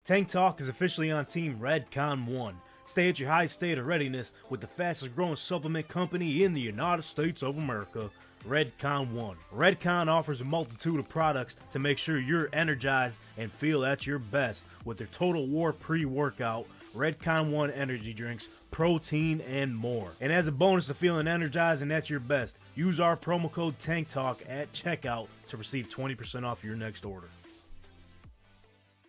Tank Talk is officially on Team Redcon 1. Stay at your highest state of readiness with the fastest growing supplement company in the United States of America, Redcon 1. Redcon offers a multitude of products to make sure you're energized and feel at your best with their Total War pre-workout, Redcon 1 energy drinks, protein, and more. And as a bonus to feeling energized and at your best, use our promo code TANKTALK at checkout to receive 20% off your next order.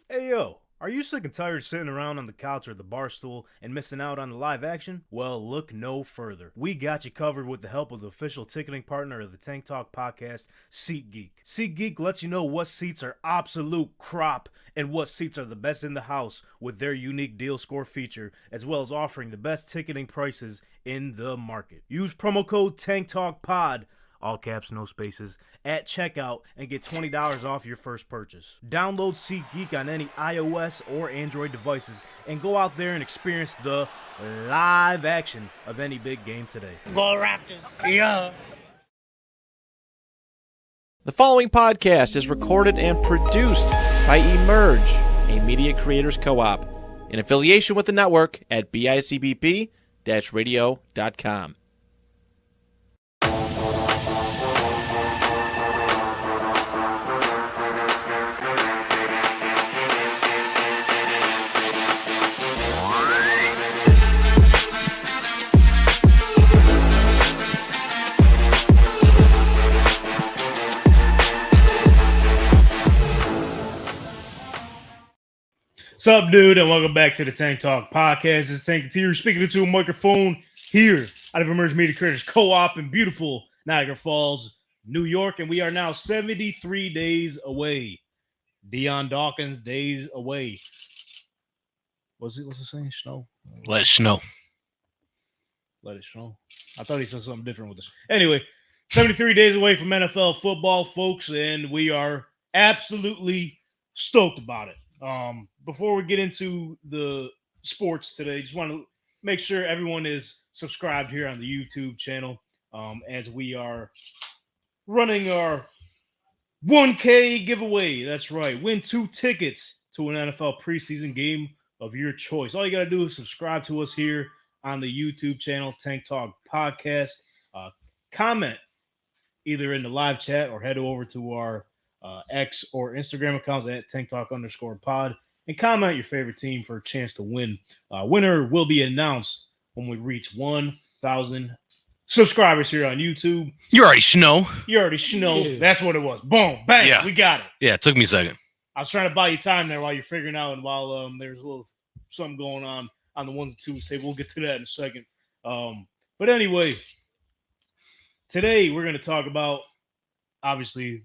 Hey yo, are you sick and tired of sitting around on the couch or the bar stool and missing out on the live action? Well, look no further. We got you covered with the help of the official ticketing partner of the Tank Talk podcast, SeatGeek. SeatGeek lets you know what seats are absolute crap and what seats are the best in the house with their unique deal score feature, as well as offering the best ticketing prices in the market. Use promo code TANKTALKPOD, all caps, no spaces, at checkout and get $20 off your first purchase. Download SeatGeek on any iOS or Android devices and go out there and experience the live action of any big game today. Go Raptors! Yeah! The following podcast is recorded and produced by Emerge, a media creators co-op, in affiliation with the network at bicbp-radio.com. What's up, dude, and welcome back to the Tank Talk podcast. This is Tank Tier speaking into a microphone here out of Emerge Media Creators Co-op in beautiful Niagara Falls, New York, and we are now 73 days away. Dion Dawkins days away. What's it saying? Snow? Let it snow. Let it snow. I thought he said something different with this. Anyway, 73 days away from NFL football, folks, and we are absolutely stoked about it. Before we get into the sports today, just want to make sure everyone is subscribed here on the YouTube channel, as we are running our 1K giveaway. That's right. Win 2 tickets to an NFL preseason game of your choice. All you got to do is subscribe to us here on the YouTube channel, Tank Talk Podcast. Comment either in the live chat or head over to our X or Instagram accounts at TankTalk_pod and comment your favorite team for a chance to win. Winner will be announced when we reach 1,000 subscribers here on YouTube. You already know. Yeah. That's what it was. Boom, bang, Yeah. We got it. Yeah, it took me a second. I was trying to buy you time there while you're figuring out and while there's a little something going on the ones and twos table. We'll get to that in a second. But anyway, today we're going to talk about, obviously,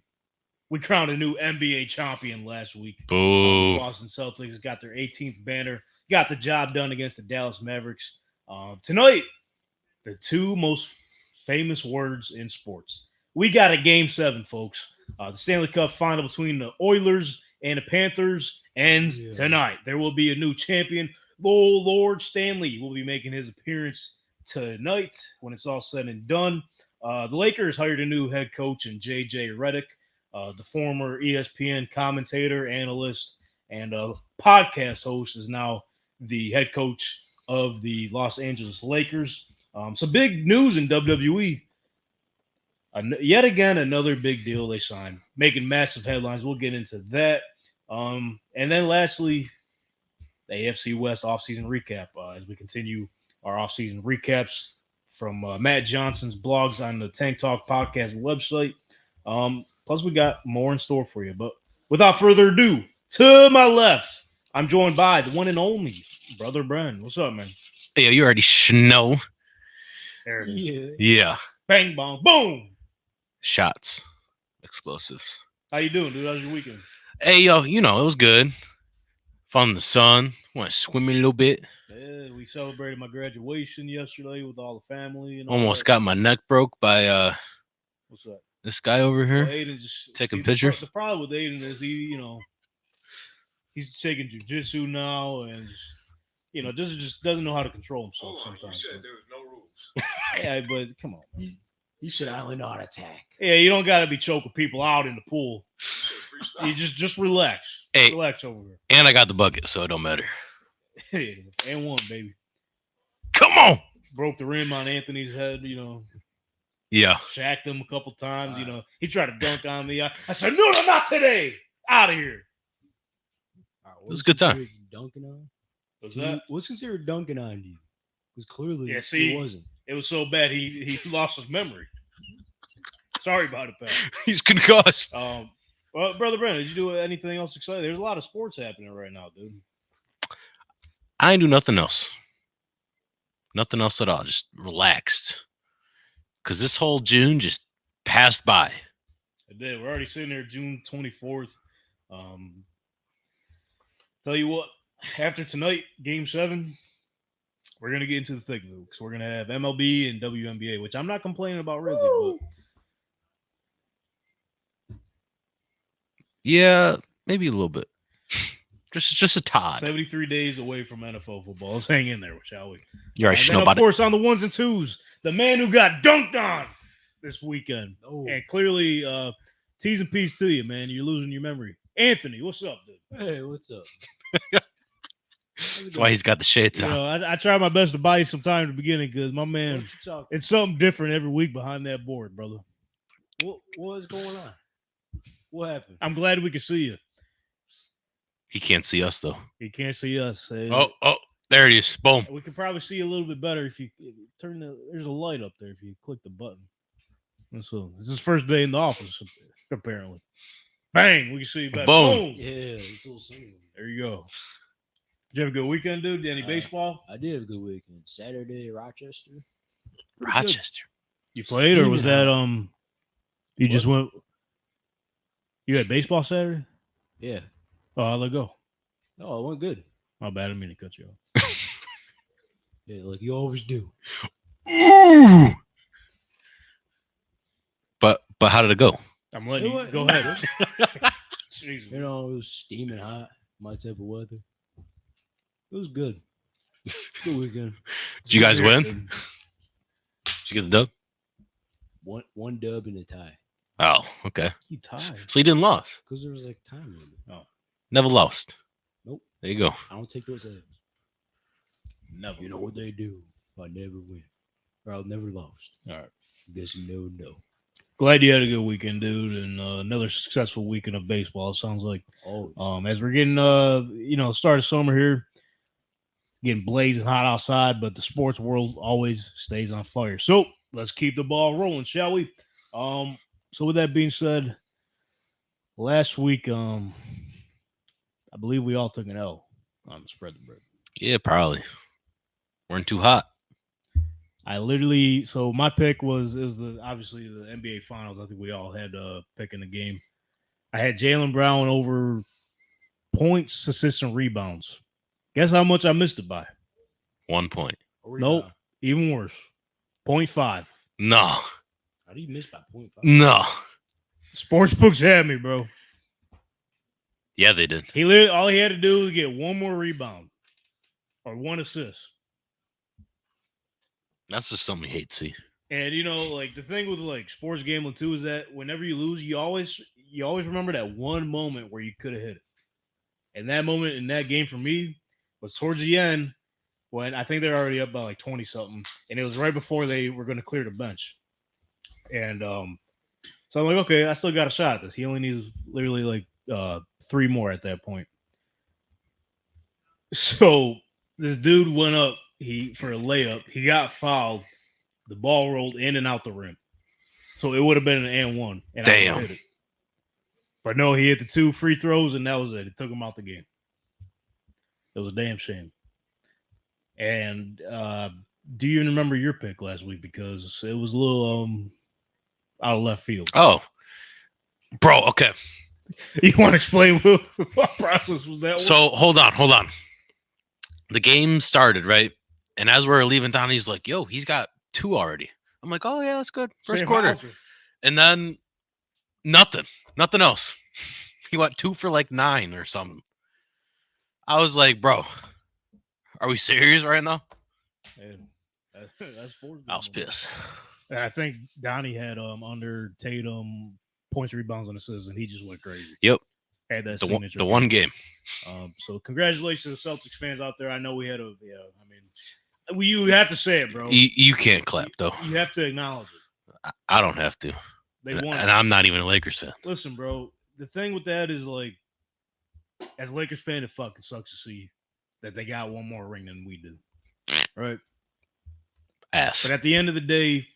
we crowned a new NBA champion last week. Boo. Boston Celtics got their 18th banner, got the job done against the Dallas Mavericks. Tonight, the 2 most famous words in sports. We got a Game 7, folks. The Stanley Cup Final between the Oilers and the Panthers ends tonight. There will be a new champion. Lord Stanley will be making his appearance tonight when it's all said and done. The Lakers hired a new head coach in JJ Redick. The former ESPN commentator, analyst, and podcast host is now the head coach of the Los Angeles Lakers. Some big news in WWE. Yet again, another big deal they signed, making massive headlines. We'll get into that. And then lastly, the AFC West Offseason recap as we continue our offseason recaps from Matt Johnson's blogs on the Tank Talk Podcast website. Plus, we got more in store for you. But without further ado, to my left, I'm joined by the one and only Brother Bren. What's up, man? Hey, you already know. There it is. Yeah. Bang, bong, boom. Shots. Explosives. How you doing, dude? How's your weekend? Hey, yo, it was good. Fun in the sun. Went swimming a little bit. Yeah, we celebrated my graduation yesterday with all the family. And Almost got my neck broke by What's up? This guy over here. Well, Aiden just taking pictures. The problem with Aiden is he's taking jiu-jitsu now and just doesn't know how to control himself sometimes. You said there was no rules. Yeah, but come on. You should only know how to attack. Yeah, you don't got to be choking people out in the pool. You just relax. Hey, Relax over here. and I got the bucket, so it don't matter. And one, baby. Come on. Broke the rim on Anthony's head, Yeah. shacked him a couple times, He tried to dunk on me. I said, no, not today. Out of here. Right, It was a good time. Dunking on? Was that? What's considered dunking on you? Because clearly see, it wasn't. It was so bad he lost his memory. Sorry about it, pal. He's concussed. Well, Brother Brandon, did you do anything else exciting? There's a lot of sports happening right now, dude. I ain't do nothing else. Nothing else at all. Just relaxed. Because this whole June just passed by. It did. We're already sitting there June 24th. Tell you what, after tonight, Game 7, we're going to get into the thick of it. So we're going to have MLB and WNBA, which I'm not complaining about really. But Yeah, maybe a little bit. Just a tad. 73 days away from NFL football. Let's hang in there, shall we? You already should know Of about it. course, on the ones and twos, the man who got dunked on this weekend. Oh. And clearly, T's and P's to you, man. You're losing your memory. Anthony, what's up, dude? Hey, what's up? That's why he's got the shades on. I try my best to buy you some time at the beginning because, my man, What you talking? it's something different every week behind that board, brother. What is going on? What happened? I'm glad we can see you. He can't see us, though. You can't see us. Oh, there it is. Boom. We can probably see you a little bit better if you turn there's a light up there if you click the button. And so this is his first day in the office, apparently. Bang, we can see you better. Boom. Yeah, it's a little sunny. There you go. Did you have a good weekend, dude? Any baseball? I did have a good weekend. Saturday, Rochester. Rochester. You played, or was that you What? just went? You had baseball Saturday? Yeah. Oh, how'd it go? Oh, it went good. My bad, I didn't mean to cut you off. Yeah, like you always do. Ooh. But how did it go? I'm letting you went- go ahead. Jesus. You know, it was steaming hot, my type of weather. It was good. Good weekend. Did you guys win? Did you get the dub? One dub and a tie. Oh, okay. You tied. So you didn't lose. Because there was like time limit. Never lost. Nope. There you go. I don't take those L's. Never. You know what they do. I never win. Or I'll never lost. All right. I guess you never know. Glad you had a good weekend, dude, and another successful weekend of baseball. It sounds like. Always. As we're getting, start of summer here, getting blazing hot outside, but the sports world always stays on fire. So let's keep the ball rolling, shall we? So with that being said, last week, I believe we all took an L on the spread the bread. Yeah, probably. Weren't too hot. So my pick was obviously the NBA Finals. I think we all had pick in the game. I had Jaylen Brown over points, assists, and rebounds. Guess how much I missed it by? 1 point. Nope, even worse. 0.5. No. How do you miss by 0.5? No. Sportsbooks had me, bro. Yeah, they did. All he had to do was get one more rebound or one assist. That's just something you hate to see. And the thing with sports gambling too is that whenever you lose, you always remember that one moment where you could have hit it. And that moment in that game for me was towards the end when I think they're already up by 20 something, and it was right before they were going to clear the bench. And so I'm like, okay, I still got a shot at this. He only needs literally 3 more at that point. So this dude went up for a layup. He got fouled. The ball rolled in and out the rim. So it would have been an and one. And Damn. I hit it. But no, he hit the 2 free throws, and that was it. It took him out the game. It was a damn shame. And do you even remember your pick last week? Because it was a little out of left field. Oh. Bro, okay. You want to explain what process was that? So hold on. The game started, right? And as we're leaving down, he's like, yo, he's got 2 already. I'm like, oh, yeah, that's good. First quarter. And then nothing else. He went 2 for 9 or something. I was like, bro, are we serious right now? That's I was pissed. And I think Donnie had under Tatum points, rebounds, and assists, and he just went crazy. Yep. had that The signature. one game. So congratulations to the Celtics fans out there. I know we had you have to say it, bro. You can't clap, though. You have to acknowledge it. I don't have to. They won. And I'm not even a Lakers fan. Listen, bro, the thing with that is, like, as a Lakers fan, it fucking sucks to see that they got one more ring than we do. Right? Ass. But at the end of the day,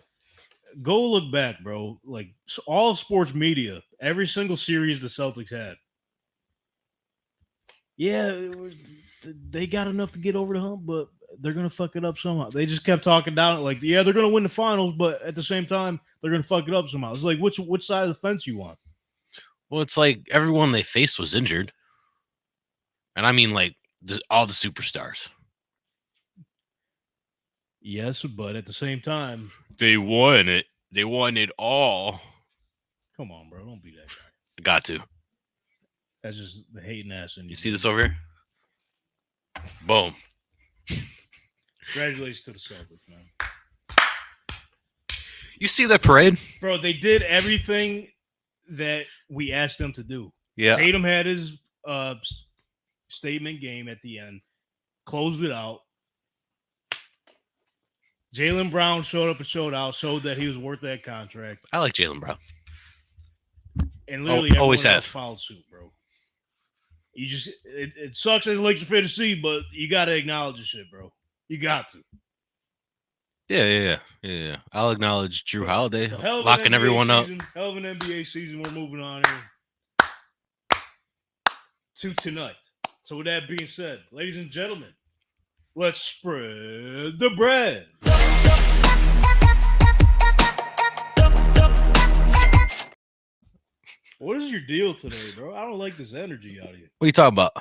go look back, bro. Like, all of sports media, every single series the Celtics had. Yeah, they got enough to get over the hump, but they're going to fuck it up somehow. They just kept talking down it like, yeah, they're going to win the finals, but at the same time, they're going to fuck it up somehow. It's like, which side of the fence you want? Well, it's like everyone they faced was injured. And I mean, like, all the superstars. Yes, but at the same time, They won it. They won it all. come on, bro. Don't be that guy. Got to. That's just the hating ass in you. You see this over here? Boom. Congratulations to the Celtics, man. You see that parade? Bro, they did everything that we asked them to do. Yeah. Tatum had his statement game at the end, closed it out. Jaylen Brown showed up and showed out, showed that he was worth that contract. I like Jaylen Brown. And literally always everyone else have. followed suit, bro. You just it sucks as a Lakers fan to see, but you got to acknowledge the shit, bro. You got to. Yeah. I'll acknowledge Drew Holiday So hell of an locking NBA everyone season, up. Hell of an NBA season. We're moving on here to tonight. So with that being said, ladies and gentlemen, let's spread the bread. What is your deal today, bro? I don't like this energy out of you. What are you talking about?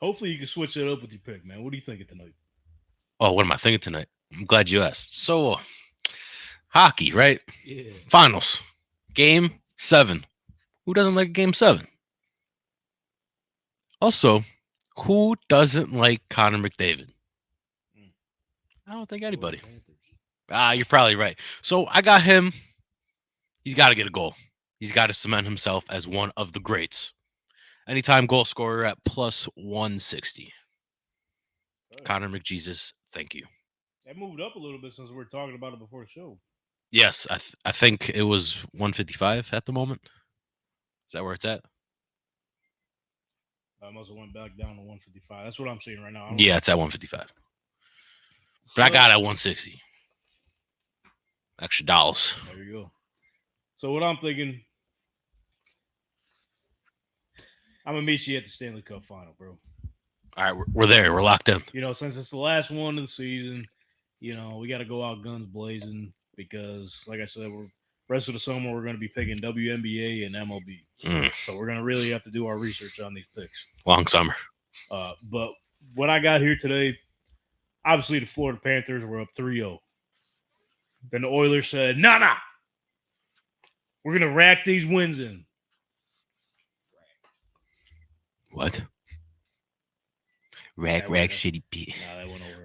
Hopefully you can switch it up with your pick, man. What are you thinking tonight? Oh, what am I thinking tonight? I'm glad you asked. So, hockey, right? Yeah. Finals. Game 7. Who doesn't like Game 7? Also, who doesn't like Connor McDavid? I don't think anybody. You're probably right. So I got him. He's got to get a goal. He's got to cement himself as one of the greats. Anytime goal scorer at plus 160. Connor McJesus, thank you. That moved up a little bit since we were talking about it before the show. Yes, I think it was 155 at the moment. Is that where it's at? I must have went back down to 155. That's what I'm seeing right now. Yeah, it's at 155. But I got it at 160. Extra dollars. There you go. So what I'm thinking, I'm going to meet you at the Stanley Cup Final, bro. All right, we're there. We're locked in. You know, since it's the last one of the season, you know, we got to go out guns blazing because, like I said, rest of the summer we're going to be picking WNBA and MLB. So we're going to really have to do our research on these picks. Long summer. But what I got here today, obviously the Florida Panthers were up 3-0. Then the Oilers said, nah. We're going to rack these wins in. What? Rack City P. Nah, that went over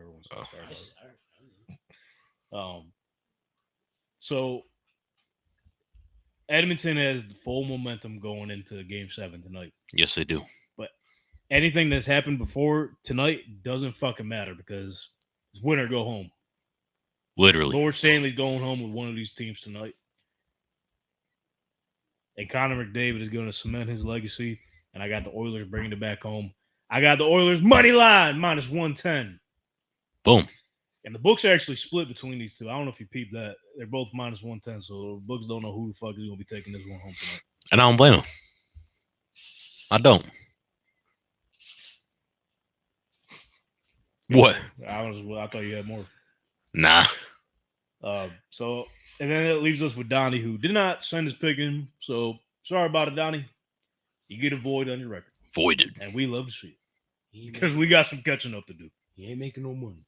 everyone's. So Edmonton has the full momentum going into Game 7 tonight. Yes, they do. But anything that's happened before tonight doesn't fucking matter because it's win or go home. Literally. Lord Stanley's going home with one of these teams tonight. And Connor McDavid is going to cement his legacy. And I got the Oilers bringing it back home. I got the Oilers money line minus 110. Boom. And the books are actually split between these two. I don't know if you peeped that. They're both minus 110. So the books don't know who the fuck is going to be taking this one home tonight. And I don't blame them. I don't. What? I thought you had more. Nah. And then it leaves us with Donnie, who did not send his pick in. So sorry about it, Donnie. You get a void on your record. Voided. And we love to see it. Because we got some catching up to do. He ain't making no money.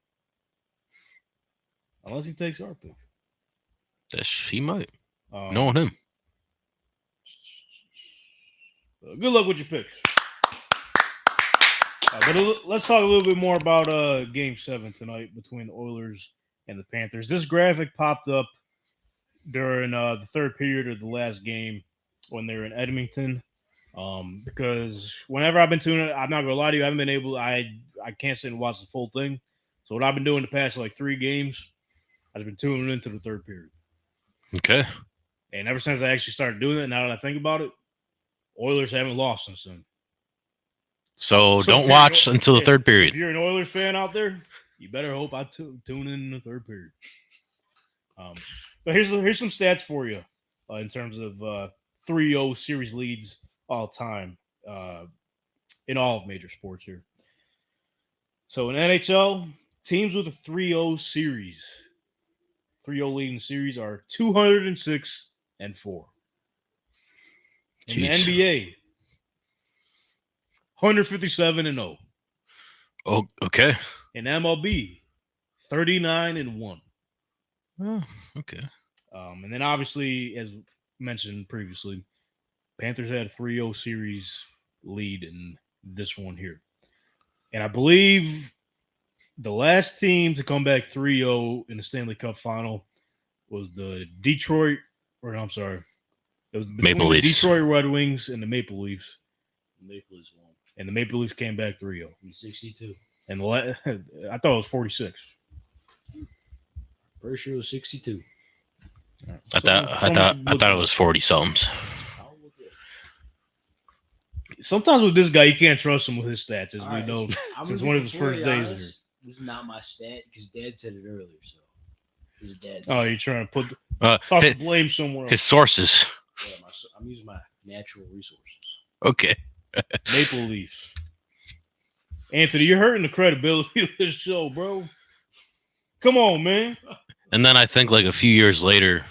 Unless he takes our pick. He might. Knowing him. Good luck with your picks. But let's talk a little bit more about Game 7 tonight between the Oilers and the Panthers. This graphic popped up during the third period of the last game when they were in Edmonton. Because whenever I've been tuning, I'm not gonna lie to you, I haven't been able. I can't sit and watch the full thing. So what I've been doing the past like 3 games, I've been tuning into the third period. Okay. And ever since I actually started doing it, now that I think about it, Oilers haven't lost since then. So don't watch until the third period. If you're an Oilers fan out there, you better hope I tune in the third period. But here's some stats for you in terms of 3-0 series leads all time in all of major sports here. So in NHL, teams with a 3-0 series, 3-0 lead in series are 206-4. In the NBA, 157-0. Oh, okay. In MLB, 39-1. Oh, okay. And then obviously, as mentioned previously, Panthers had a 3-0 series lead in this one here. And I believe the last team to come back 3-0 in the Stanley Cup Final was the Detroit, or no, I'm sorry. It was Maple the Leafs. Detroit Red Wings and the Maple Leafs. The Maple Leafs won And the Maple Leafs came back 3-0. in 62. And I thought it was 46. Pretty sure it was 62. I thought it was 40 something. Sometimes with this guy, you can't trust him with his stats, as All we right, know I'm since gonna one be of his first completely days honest, here. This is not my stat because Dad said it earlier. So this is Dad's. Oh, you're trying to put toss the blame somewhere else. His sources. Yeah, I'm using my natural resources. Okay. Maple Leafs. Anthony, you're hurting the credibility of this show, bro. Come on, man. And then I think like a few years later,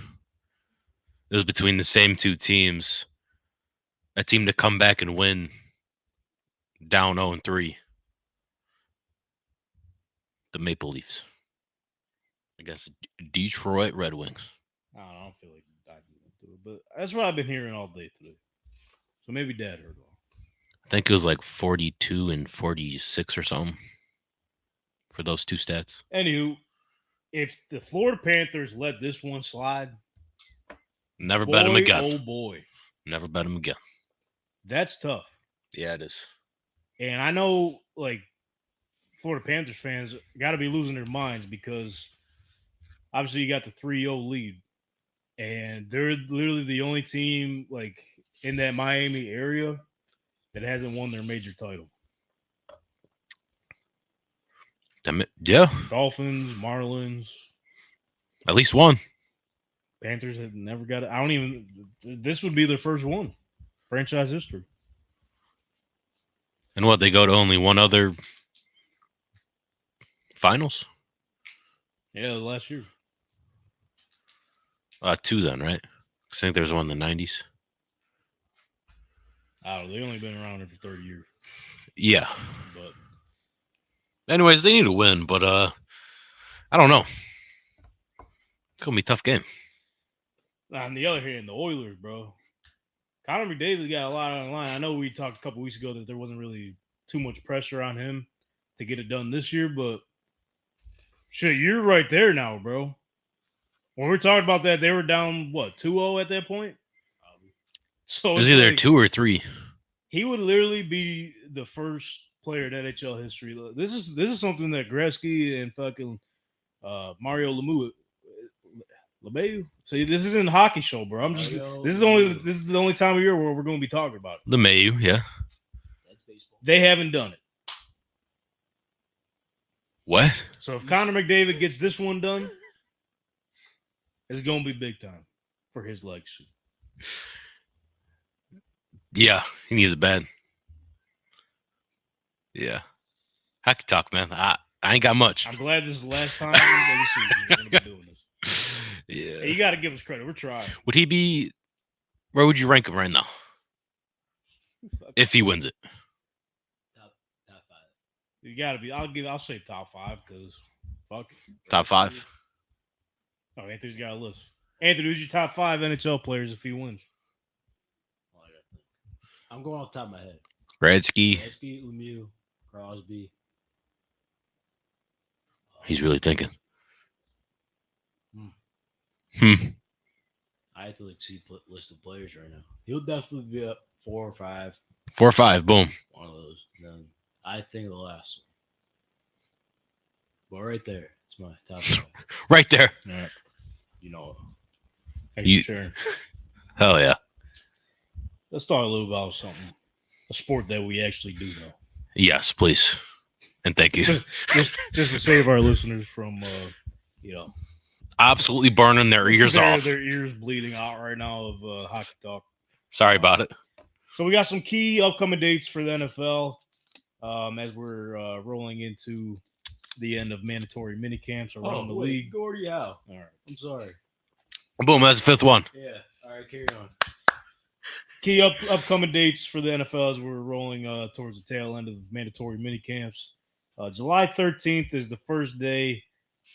it was between the same two teams. A team to come back and win down 0-3. The Maple Leafs against the Detroit Red Wings. I don't feel like diving into it, but that's what I've been hearing all day today. So maybe Dad heard all. I think it was like 42 and 46 or something for those two stats. Anywho, if the Florida Panthers let this one slide, Never bet him again. Oh boy, Never bet him again. that's tough. Yeah, it is. And I know, like, Florida Panthers fans got to be losing their minds because obviously you got the 3-0 lead, and they're literally the only team like in that Miami area that hasn't won their major title. Yeah. Dolphins, Marlins, At least one. Panthers have never got it. This would be their first one. Franchise history. And what, they go to only one other finals? Yeah, last year. 2 then, right? I think there's one in the 90s. I don't know. They've only been around there for 30 years. Yeah. But anyways, they need to win, but I don't know. It's going to be a tough game. on the other hand, the Oilers, bro. Connor McDavid got a lot on the line. I know we talked a couple weeks ago that there wasn't really too much pressure on him to get it done this year, but shit, you're right there now, bro. When we're talking about that, they were down, 2-0 at that point? So it was either 2 or 3. He would literally be the first player in NHL history. This is something that Gretzky and fucking Mario Lemieux. See, this isn't a hockey show, bro. This is the only time of year where we're going to be talking about it. Lemieux, yeah. That's baseball. They haven't done it. What? So if Connor McDavid gets this one done, it's going to be big time for his legacy. Yeah, he needs a bad. Yeah. Hockey talk, man. I ain't got much. I'm glad this is the last time we're going to be doing this. Yeah. Hey, you got to give us credit. We're trying. Would he be? Where would you rank him right now? If he wins it. Top 5. You got to be. I'll say top 5 because fuck it. Top 5. Oh, Anthony's got a list. Anthony, who's your top 5 NHL players if he wins? I'm going off the top of my head. Gretzky. Lemieux, Crosby. He's really thinking. I have to see list of players right now. He'll definitely be up 4 or 5. 4 or 5. Boom. One of those. And then I think the last one. But right there, it's my top 5. Right there. Yeah. You know, Thanks for sharing. Hell yeah. Let's talk a little about something, a sport that we actually do know. Yes, please. And thank you. Just to save our listeners from, Absolutely burning their ears off. Their ears bleeding out right now of hockey talk. Sorry about it. So we got some key upcoming dates for the NFL as we're rolling into the end of mandatory mini camps around the league. Gordie Howe. All right. I'm sorry. Boom, that's the 5th one. Yeah. All right, carry on. Key upcoming dates for the NFL as we're rolling towards the tail end of mandatory mini camps. July 13th is the first day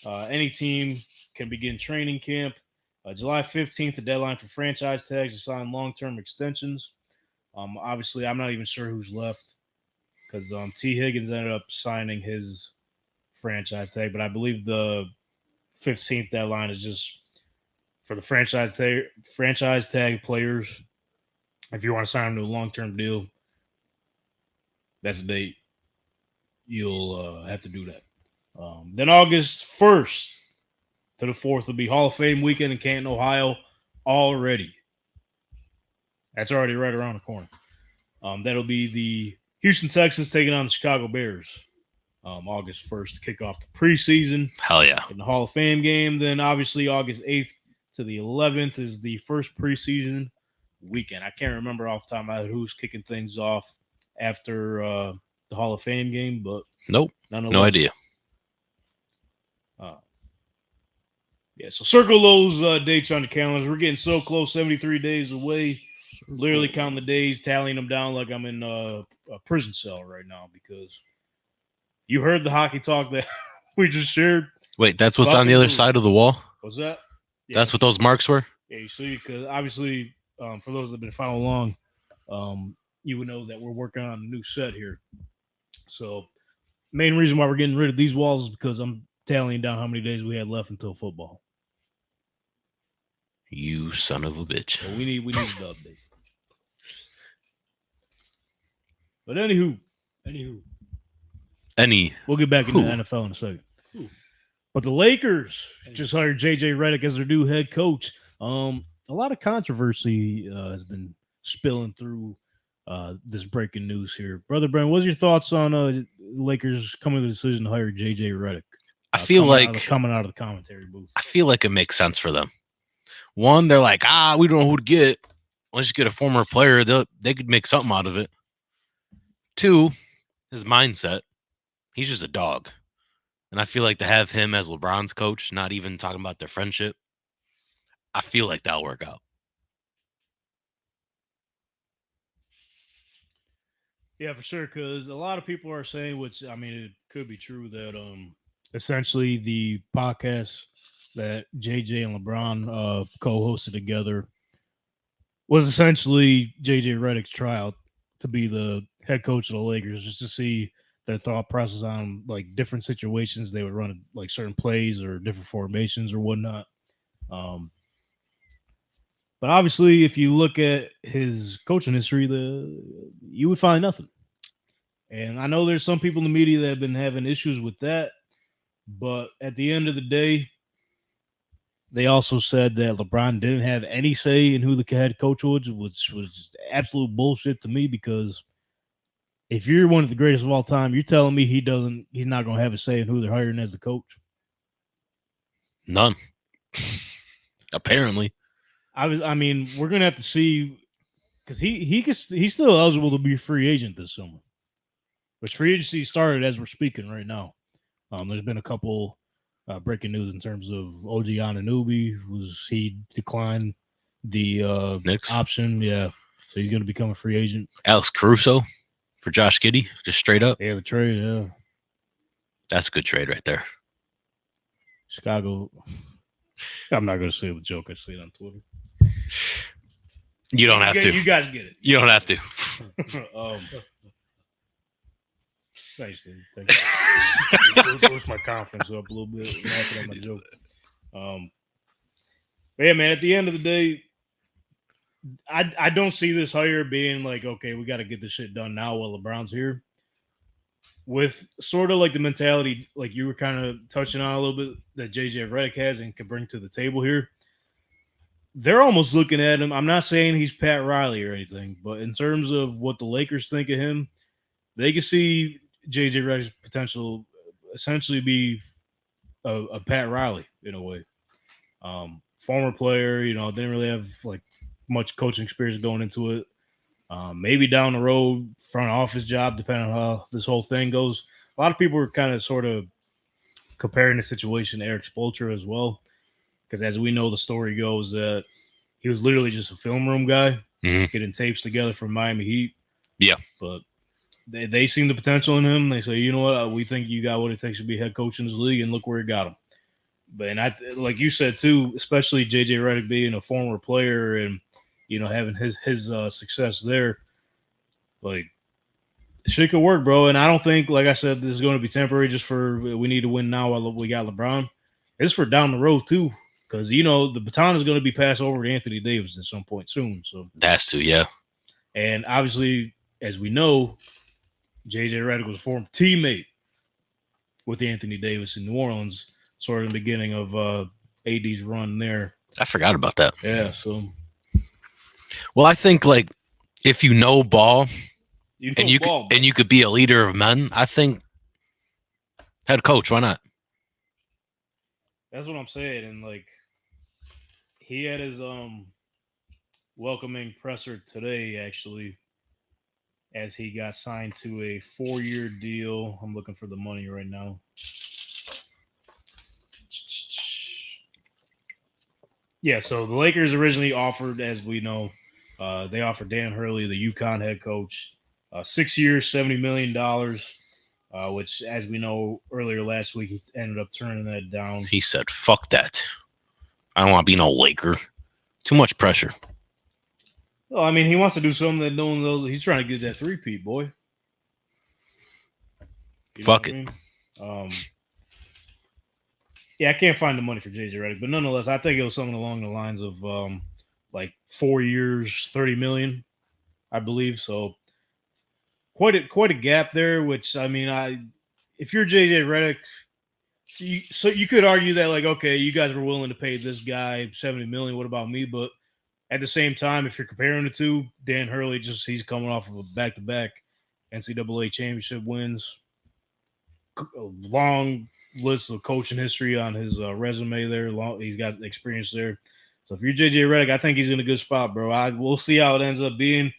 any team can begin training camp. July 15th, the deadline for franchise tags to sign long-term extensions. Obviously, I'm not even sure who's left because T. Higgins ended up signing his franchise tag, but I believe the 15th deadline is just for the franchise tag players. If you want to sign them to a long-term deal, that's the date you'll have to do that. Then August 1st to the 4th will be Hall of Fame weekend in Canton, Ohio already. That's already right around the corner. That'll be the Houston Texans taking on the Chicago Bears. August 1st to kick off the preseason. Hell yeah. In the Hall of Fame game. Then obviously August 8th to the 11th is the first preseason weekend. I can't remember off the top of my head who's kicking things off after the Hall of Fame game, but nope, no idea. So circle those dates on the calendars. We're getting so close, 73 days away. Literally counting the days, tallying them down like I'm in a prison cell right now because you heard the hockey talk that we just shared. Wait, that's what's on the other side of the wall? What's that? Yeah. That's what those marks were? Yeah, you see, because obviously for those that have been following along, you would know that we're working on a new set here. So main reason why we're getting rid of these walls is because I'm tallying down how many days we had left until football. You son of a bitch. So we need the update. But anywho, we'll get back into the NFL in a second. But the Lakers just hired JJ Redick as their new head coach. A lot of controversy has been spilling through this breaking news here. Brother Brent, what's your thoughts on Lakers coming to the decision to hire JJ Redick? I feel coming out of the commentary booth. I feel like it makes sense for them. One, they're like, we don't know who to get. Let's just get a former player. They could make something out of it. Two, his mindset. He's just a dog. And I feel like to have him as LeBron's coach, not even talking about their friendship, I feel like that'll work out. Yeah, for sure. Because a lot of people are saying, which I mean, it could be true that essentially the podcast that JJ and LeBron co-hosted together was essentially JJ Redick's tryout to be the head coach of the Lakers, just to see their thought process on like different situations they would run, like certain plays or different formations or whatnot. But obviously, if you look at his coaching history, you would find nothing. And I know there's some people in the media that have been having issues with that, but at the end of the day, they also said that LeBron didn't have any say in who the head coach was, which was absolute bullshit to me, because if you're one of the greatest of all time, you're telling me he's not going to have a say in who they're hiring as the coach? None. Apparently. I mean, we're going to have to see, because he's still eligible to be a free agent this summer, which free agency started as we're speaking right now. There's been a couple breaking news in terms of OG Anunoby. He declined the Knicks option. Yeah. So he's going to become a free agent. Alex Caruso for Josh Giddey, just straight up. Yeah, the trade, yeah. That's a good trade right there. Chicago. I'm not going to say the joke I see it on Twitter. You don't have to. You guys get it. You don't have to. Thanks, dude. Thank you. Boost my confidence up a little bit. Laughing at my joke. But yeah, man, at the end of the day, I don't see this hire being like, okay, we got to get this shit done now while LeBron's here. With sort of like the mentality, like you were kind of touching on a little bit, that JJ Redick has and can bring to the table here. They're almost looking at him. I'm not saying he's Pat Riley or anything, but in terms of what the Lakers think of him, they can see JJ Redick's potential essentially be a Pat Riley in a way. Former player, didn't really have like much coaching experience going into it. Maybe down the road, front office job, depending on how this whole thing goes. A lot of people are kind of sort of comparing the situation to Eric Spoelstra as well, because as we know, the story goes that he was literally just a film room guy, getting tapes together from Miami Heat. Yeah, but they seen the potential in him. They say, you know what, we think you got what it takes to be head coach in this league, and look where it got him. But and I like you said too, especially JJ Redick being a former player and having his success there, like shit could work, bro. And I don't think, like I said, this is going to be temporary. Just for we need to win now while we got LeBron. It's for down the road too, because the baton is going to be passed over to Anthony Davis at some point soon. So that's to, yeah. And obviously, as we know, JJ Redick was a former teammate with Anthony Davis in New Orleans, sort of the beginning of AD's run there. I forgot about that. Yeah, so. Well, I think like if you know ball, and you could be a leader of men, I think head coach, why not? That's what I'm saying. And like he had his welcoming presser today, actually, as he got signed to a 4-year deal. I'm looking for the money right now. Yeah, so the Lakers originally offered, as we know, they offered Dan Hurley, the UConn head coach, 6 years, $70 million, which, as we know, earlier last week, he ended up turning that down. He said, fuck that. I don't want to be no Laker. Too much pressure. Well, I mean, he wants to do something that no one knows. He's trying to get that three-peat, boy. Fuck it. I mean? Yeah, I can't find the money for JJ Redick, but nonetheless, I think it was something along the lines of like 4 years, $30 million, I believe. So quite a gap there. Which I mean, if you're JJ Redick, you could argue that like, okay, you guys were willing to pay this guy $70 million. What about me? But at the same time, if you're comparing the two, Dan Hurley he's coming off of a back-to-back NCAA championship wins, a long list of coaching history on his resume there. He's got experience there. So if you're JJ Redick, I think he's in a good spot, bro. We'll see how it ends up being,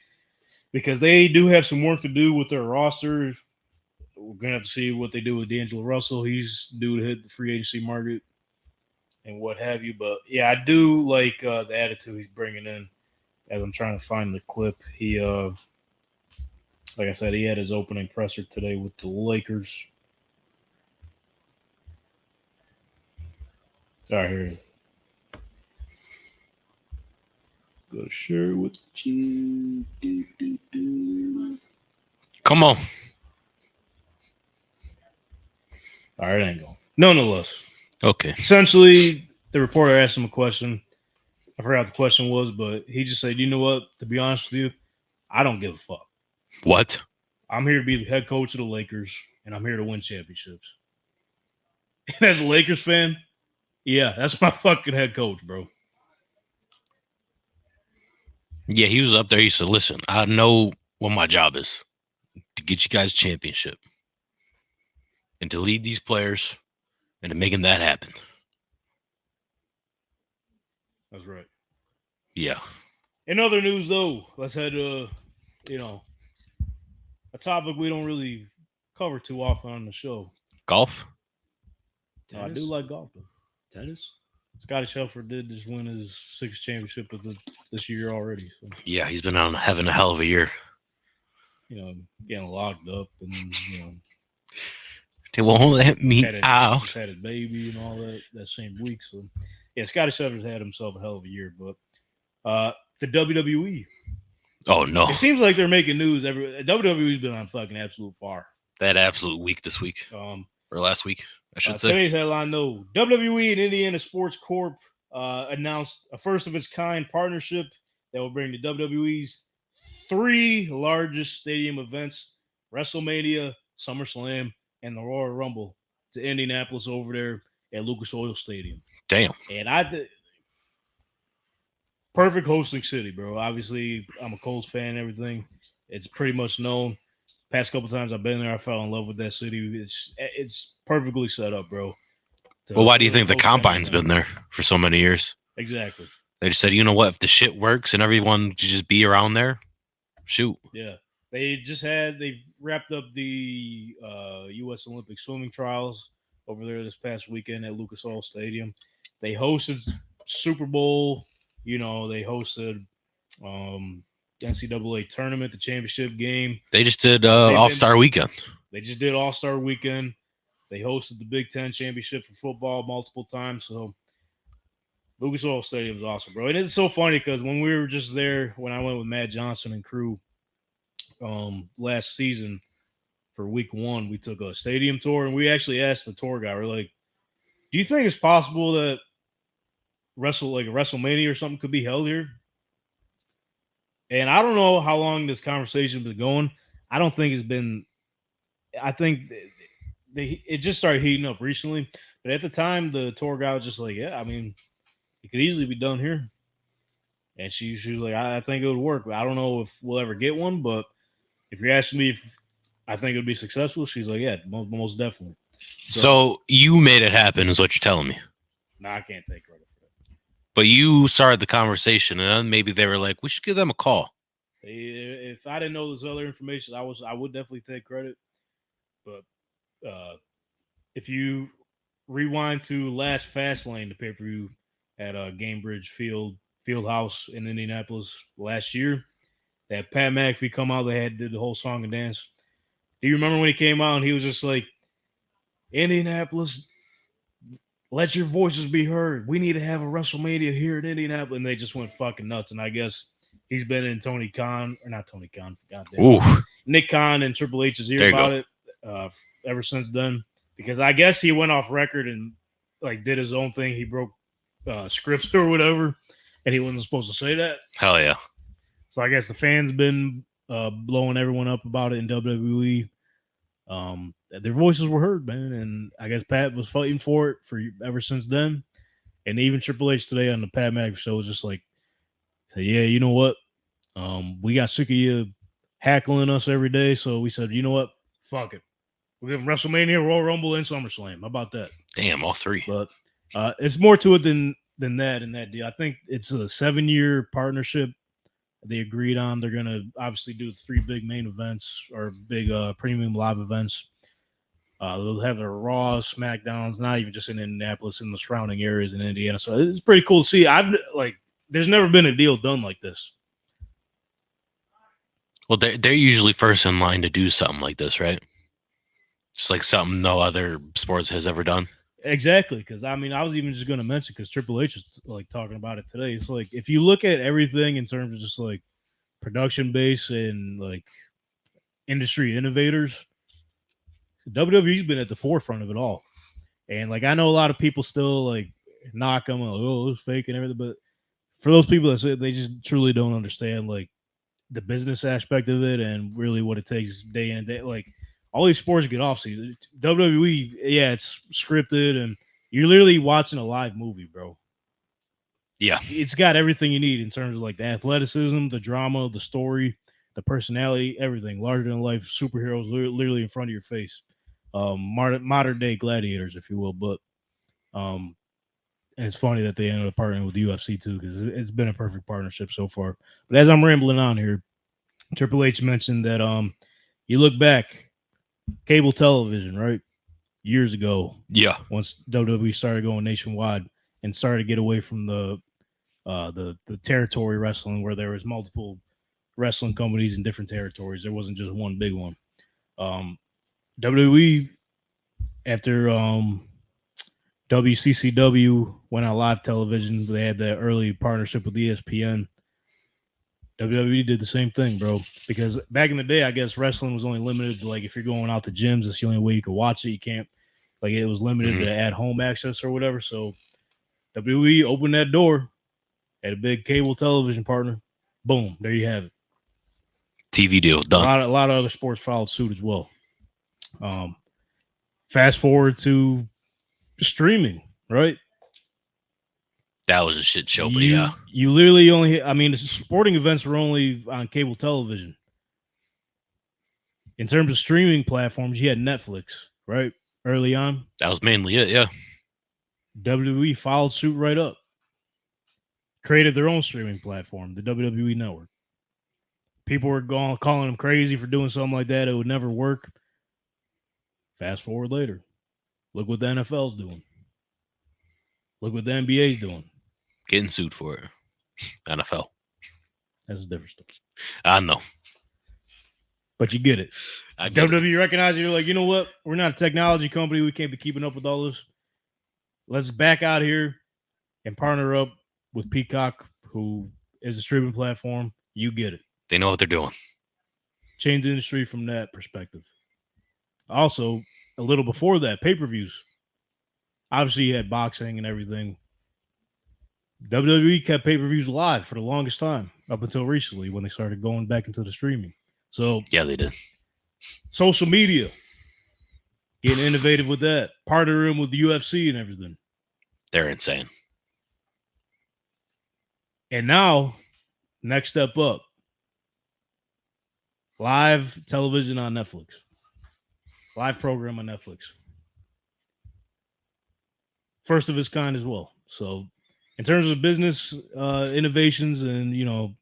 because they do have some work to do with their roster. We're going to have to see what they do with D'Angelo Russell. He's due to hit the free agency market and what have you. But, yeah, I do like the attitude he's bringing in. As I'm trying to find the clip, he, like I said, he had his opening presser today with the Lakers. Sorry, here. Go share with you. Come on. All right, ain't going. Nonetheless. Okay. Essentially, the reporter asked him a question. I forgot what the question was, but he just said, you know what? To be honest with you, I don't give a fuck. What? I'm here to be the head coach of the Lakers, and I'm here to win championships. And as a Lakers fan, yeah, that's my fucking head coach, bro. Yeah, he was up there. He said, listen, I know what my job is, to get you guys a championship and to lead these players and to making that happen. That's right. Yeah. In other news, though, let's head to, a topic we don't really cover too often on the show. Golf? I do like golf, though. Tennis? Scotty Scheffler did just win his 6th championship this year already. So. Yeah, he's been having a hell of a year. Getting locked up and, They won't let me out. Just had his baby and all that same week. So, yeah, Scotty Scheffler's had himself a hell of a year. But the WWE. Oh, no. It seems like they're making news. WWE's been on fucking absolute fire. That absolute week this week. Or last week, I should say. Today's headline, though. WWE and Indiana Sports Corp announced a first-of-its-kind partnership that will bring the WWE's 3 largest stadium events, WrestleMania, SummerSlam, and the Royal Rumble, to Indianapolis over there at Lucas Oil Stadium. Damn. And perfect hosting city, bro. Obviously, I'm a Colts fan and everything. It's pretty much known. Past couple times I've been there, I fell in love with that city. It's perfectly set up, bro. Well, why do you think the Combine's been there for so many years? Exactly. They just said, you know what? If the shit works and everyone just be around there, shoot. Yeah. They wrapped up the U.S. Olympic swimming trials over there this past weekend at Lucas Oil Stadium. They hosted Super Bowl. You know, they hosted NCAA tournament, the championship game. They just did All-Star Weekend. They just did All-Star Weekend. They hosted the Big Ten championship for football multiple times. So Lucas Oil Stadium is awesome, bro. And it's so funny because when we were just there, when I went with Matt Johnson and crew last season for week 1, we took a stadium tour, and we actually asked the tour guy, we're like, do you think it's possible that a WrestleMania or something could be held here? And I don't know how long this conversation has been going. I don't think it's been – I think it just started heating up recently. But at the time, the tour guy was just like, yeah, I mean, it could easily be done here. And she was like, I think it would work. I don't know if we'll ever get one, but if you're asking me if I think it would be successful, she's like, yeah, most definitely. So you made it happen is what you're telling me. No, I can't take credit for that. But you started the conversation, and then maybe they were like, we should give them a call. If I didn't know this other information, I would definitely take credit. But if you rewind to last Fastlane, the pay-per-view at Gamebridge Fieldhouse in Indianapolis last year, that Pat McAfee come out, they did the whole song and dance. Do you remember when he came out and he was just like, Indianapolis, let your voices be heard. We need to have a WrestleMania here in Indianapolis. And they just went fucking nuts. And I guess he's been in Nick Khan and Triple H's ear about it ever since then. Because I guess he went off record and like did his own thing. He broke scripts or whatever, and he wasn't supposed to say that. Hell yeah. So I guess the fans been blowing everyone up about it in WWE. Their voices were heard, man, and I guess Pat was fighting for it ever since then. And even Triple H today on the Pat McAfee show was just like, yeah, you know what? We got sick of you hackling us every day, so we said, you know what? Fuck it. We're giving WrestleMania, Royal Rumble, and SummerSlam. How about that? Damn, all 3. But it's more to it than that in that deal. I think it's a 7-year partnership they agreed on. They're going to obviously do 3 big main events or big premium live events. They'll have their Raw, SmackDowns, not even just in Indianapolis, in the surrounding areas in Indiana. So it's pretty cool to see. There's never been a deal done like this. Well, they're usually first in line to do something like this, right? Just like something no other sports has ever done. Exactly, because I mean, I was even just going to mention because Triple H was like talking about it today. It's like if you look at everything in terms of just like production base and like industry innovators, WWE's been at the forefront of it all. And like I know a lot of people still like knock them, like, oh, it's fake and everything, but for those people that say they just truly don't understand like the business aspect of it and really what it takes day in and day. Like all these sports get off season. WWE, yeah, it's scripted and you're literally watching a live movie, bro. Yeah. It's got everything you need in terms of like the athleticism, the drama, the story, the personality, everything. Larger than life superheroes literally in front of your face. Modern day gladiators, if you will. But and it's funny that they ended up partnering with the UFC too, because it's been a perfect partnership so far. But as I'm rambling on here, Triple H mentioned that you look back, cable television, right? Years ago. Yeah. Once WWE started going nationwide and started to get away from the territory wrestling where there was multiple wrestling companies in different territories. There wasn't just one big one. WWE, after WCCW went on live television, they had that early partnership with ESPN. WWE did the same thing, bro. Because back in the day, I guess wrestling was only limited to like if you're going out to gyms, that's the only way you could watch it. You can't like it was limited to at-home access or whatever. So WWE opened that door, had a big cable television partner, Boom, there you have it. TV deal done. A lot of other sports followed suit as well. Fast forward to streaming, right? That was a shit show, but yeah. You literally only, the sporting events were only on cable television. In terms of streaming platforms, you had Netflix, right? Early on. That was mainly it, yeah. WWE followed suit right up. Created their own streaming platform, the WWE Network. People were calling them crazy for doing something like that. It would never work. Fast forward later. Look what the NFL's doing. Look what the NBA's doing. Getting sued for it. NFL. That's a different story. I know. But you get it. WWE recognizes you're like, you know what? We're not a technology company. We can't be keeping up with all this. Let's back out here and partner up with Peacock, who is a streaming platform. You get it. They know what they're doing. Change the industry from that perspective. Also, a little before that, pay-per-views. Obviously, you had boxing and everything. WWE kept pay-per-views live for the longest time, up until recently when they started going back into the streaming. So yeah, they did. Social media, getting innovative with that, partnering with the UFC and everything. They're insane. And now, next step up, live television on Netflix, live program on Netflix, first of its kind as well. So, in terms of business innovations and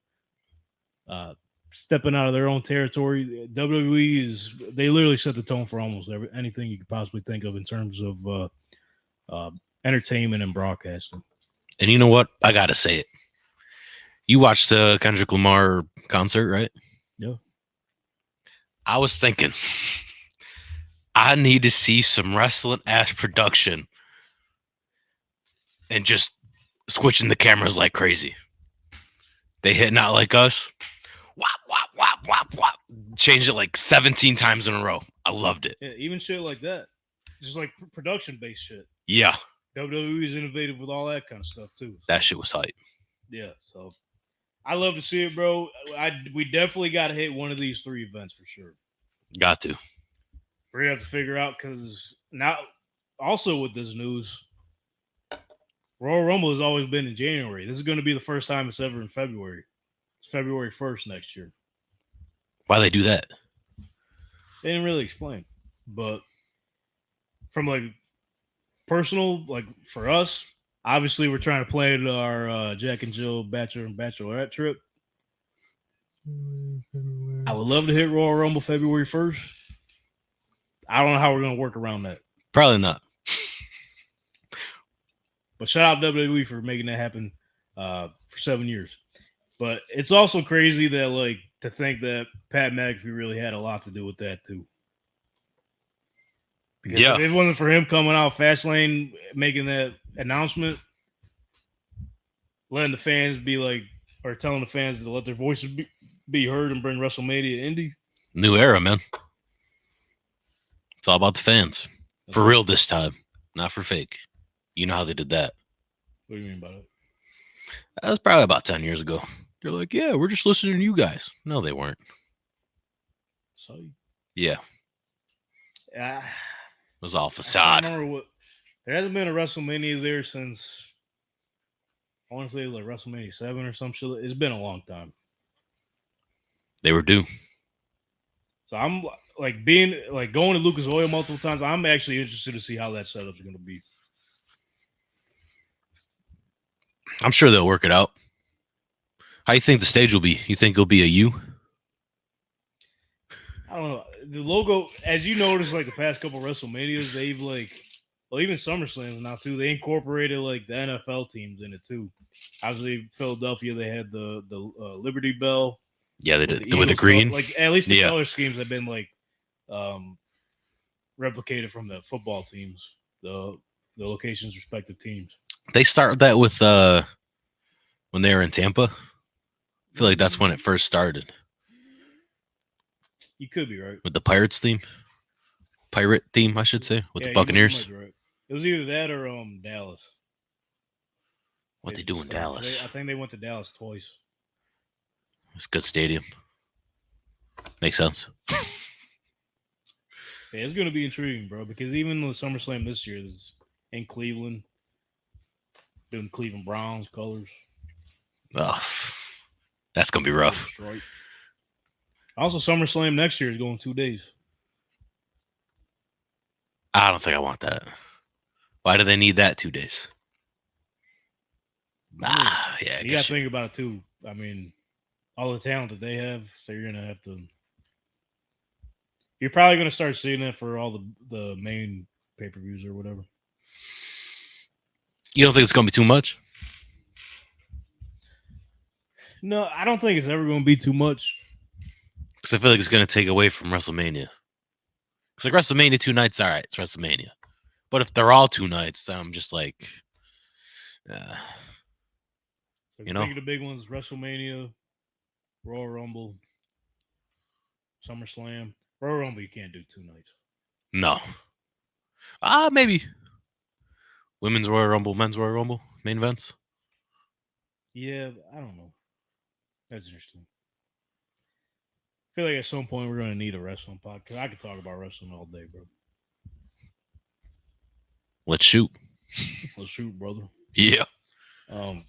stepping out of their own territory, WWE they literally set the tone for almost anything you could possibly think of in terms of entertainment and broadcasting. And you know what? I gotta say it. You watched the Kendrick Lamar concert, right? Yeah. I was thinking, I need to see some wrestling ass production and just switching the cameras like crazy. They hit Not Like Us. Wop, wop, wop, wop, wop. Changed it like 17 times in a row. I loved it. Yeah, even shit like that. Just like production-based shit. Yeah. WWE is innovative with all that kind of stuff, too. That shit was hype. Yeah, so I love to see it, bro. We definitely got to hit one of these three events for sure. Got to. We're going to have to figure out because now, also with this news, Royal Rumble has always been in January. This is going to be the first time it's ever in February. It's February 1st next year. Why they do that? They didn't really explain. But from like personal, like for us, obviously we're trying to plan our Jack and Jill Bachelor and Bachelorette trip. I would love to hit Royal Rumble February 1st. I don't know how we're going to work around that. Probably not. But shout out WWE for making that happen for 7 years. But it's also crazy that, like, to think that Pat McAfee really had a lot to do with that, too. Because if it wasn't for him coming out Fastlane, making that announcement, letting the fans be like, or telling the fans to let their voices be heard and bring WrestleMania Indy. New era, man. It's all about the fans. For real this time, not for fake. You know how they did that. What do you mean by that? That was probably about 10 years ago. They're like, yeah, we're just listening to you guys. No, they weren't. So, yeah. It was all facade. I remember there hasn't been a WrestleMania there since, I want to say like WrestleMania 7 or some shit. It's been a long time. They were due. So I'm like going to Lucas Oil multiple times. I'm actually interested to see how that setup's going to be. I'm sure they'll work it out. How you think the stage will be? You think it'll be a U? I don't know. The logo, as you notice, like the past couple WrestleManias, they've even SummerSlams now too. They incorporated like the NFL teams in it too. Obviously, Philadelphia, they had the Liberty Bell. Yeah, they did with the green. Like at least the color schemes have been like replicated from the football teams, the locations, respective teams. They started that with when they were in Tampa. I feel like that's when it first started. You could be right. With the Pirates theme. Pirate theme, I should say. With the Buccaneers. You might be right. It was either that or Dallas. What they do in Dallas? I think they went to Dallas twice. It's a good stadium. Makes sense. Yeah, it's gonna be intriguing, bro. Because even the SummerSlam this year is in Cleveland, doing Cleveland Browns colors. Oh, that's gonna be rough. Detroit. Also, SummerSlam next year is going 2 days. I don't think I want that. Why do they need that 2 days? Yeah. You got to think about it too. I mean, all the talent that they have, so you're gonna have to. You're probably gonna start seeing it for all the main pay-per-views or whatever. You don't think it's gonna be too much? No, I don't think it's ever gonna be too much. Because I feel like it's gonna take away from WrestleMania. It's like WrestleMania 2 nights, all right, it's WrestleMania. But if they're all 2 nights, then I'm just like, So you know, think of the big ones: WrestleMania, Royal Rumble, SummerSlam. Royal Rumble, you can't do 2 nights. no. Maybe. Women's Royal Rumble, Men's Royal Rumble, main events. Yeah, I don't know. That's interesting. I feel like at some point we're going to need a wrestling podcast. I could talk about wrestling all day, bro. Let's shoot. Let's shoot, brother. Yeah. From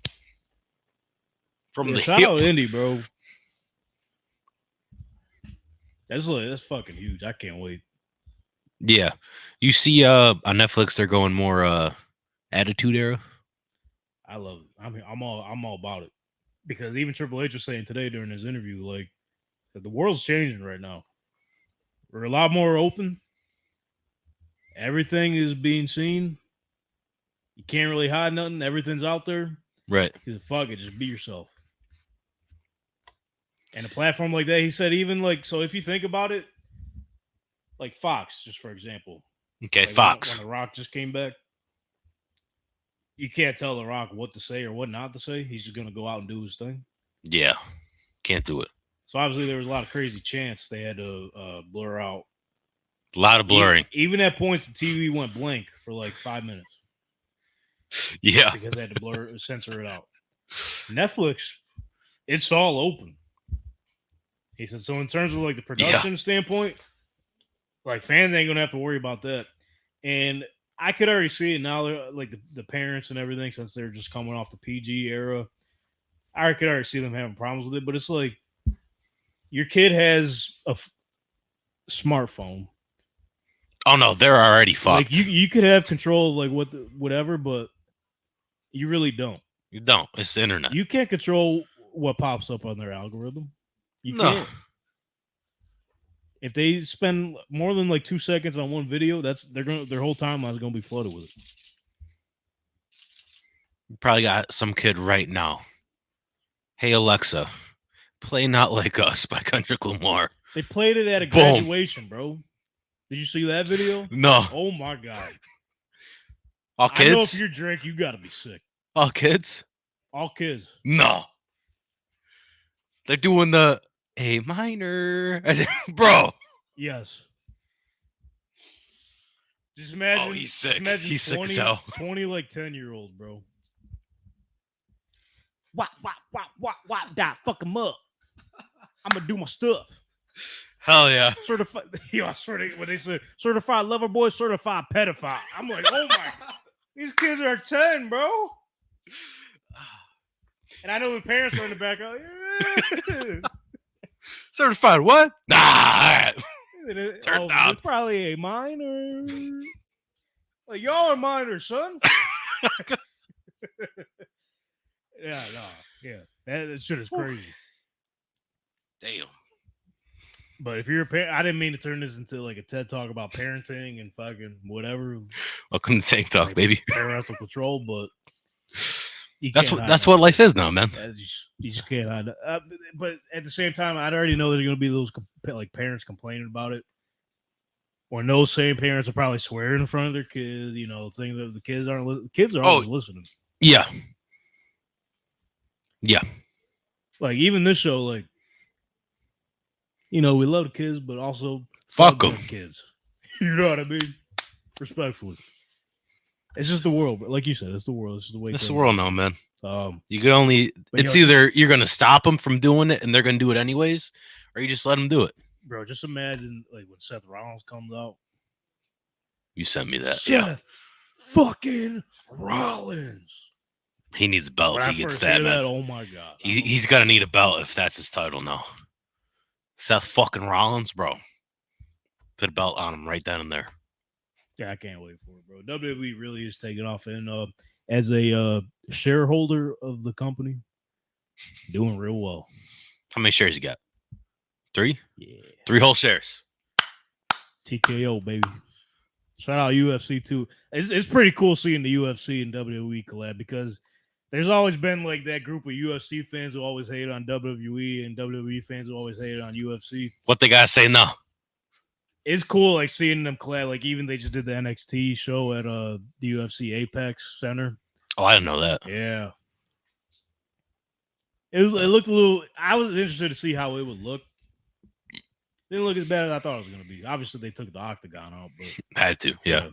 the shout out Indy, bro. That's fucking huge. I can't wait. Yeah. You see on Netflix they're going more Attitude Era. I love it. I'm all about it. Because even Triple H was saying today during his interview, like, that the world's changing right now. We're a lot more open. Everything is being seen. You can't really hide nothing. Everything's out there. Right. Fuck it, just be yourself. And a platform like that, he said, even like, so if you think about it, like Fox, just for example. Okay, like Fox. When The Rock just came back, you can't tell The Rock what to say or what not to say. He's just going to go out and do his thing. Yeah. Can't do it. So obviously there was a lot of crazy chants they had to blur out. A lot of blurring. Even at points, the TV went blank for like 5 minutes. Yeah. Because they had to censor it out. Netflix, it's all open. He said, so in terms of like the production standpoint, like fans ain't gonna have to worry about that. And I could already see it now, like the parents and everything, since they're just coming off the PG era. I could already see them having problems with it, but it's like your kid has a smartphone. Oh no, they're already fucked. Like you could have control of like whatever, but you really don't. You don't. It's the internet. You can't control what pops up on their algorithm. You No. can't. If they spend more than like 2 seconds on one video, their whole timeline is gonna be flooded with it. You probably got some kid right now. Hey Alexa, play "Not Like Us" by Kendrick Lamar. They played it at a graduation, bro. Did you see that video? No. Oh my god. All kids? I know if you're Drake, you gotta be sick. All kids? All kids. No. They're doing the A minor. I said, bro. Yes. Just imagine. Oh, he's sick. Imagine He's 20, sick as hell. 20 like 10-year-olds, bro. Wop, die. Fuck him up. I'm gonna do my stuff. Hell yeah. Certified. Yo, I swear when they say certified lover boy, certified pedophile. I'm like, oh my. These kids are 10, bro. And I know the parents are in the back. Yeah. Certified what? Nah. All right. Turn down. It's probably a minor. Like, y'all are minors, son. Yeah, no. Yeah. That shit is crazy. Damn. But if you're a parent, I didn't mean to turn this into like a TED talk about parenting and fucking whatever. Welcome to Tank Talk, like baby. Parental control, but that's what life is now, man. You just can't hide. But at the same time, I'd already know there's going to be those like parents complaining about it, or no same parents are probably swearing in front of their kids. You know, things that the kids aren't. Kids are always listening. Yeah. Yeah. Like even this show, like, you know, we love the kids, but also fuck them, kids. You know what I mean? Respectfully. It's just the world, but like you said, it's the world. It's the way. It's the world now, man. Um, You can only. But, It's you know- either you're gonna stop them from doing it, and they're gonna do it anyways, or you just let them do it. bro, just imagine like when Seth Rollins comes out. You sent me that. Seth Yeah, fucking Rollins. he needs a belt When if I he gets first that, hear man. that, oh my god, He's gonna need a belt if that's his title now. Seth fucking Rollins, bro. Put a belt on him right then and there. Yeah, I can't wait for it, bro. WWE really is taking off, and as a shareholder of the company, doing real well. How many shares you got? 3? Yeah, 3 whole shares. TKO baby. Shout out UFC too. It's pretty cool seeing the UFC and WWE collab because there's always been like that group of UFC fans who always hate on WWE and WWE fans who always hate on UFC. What they gotta say now? It's cool like seeing them collab. Like even they just did the NXT show at the UFC Apex Center. Oh, I didn't know that. Yeah. It looked a little. I was interested to see how it would look. Didn't look as bad as I thought it was going to be. Obviously, they took the octagon out, but Had to, yeah.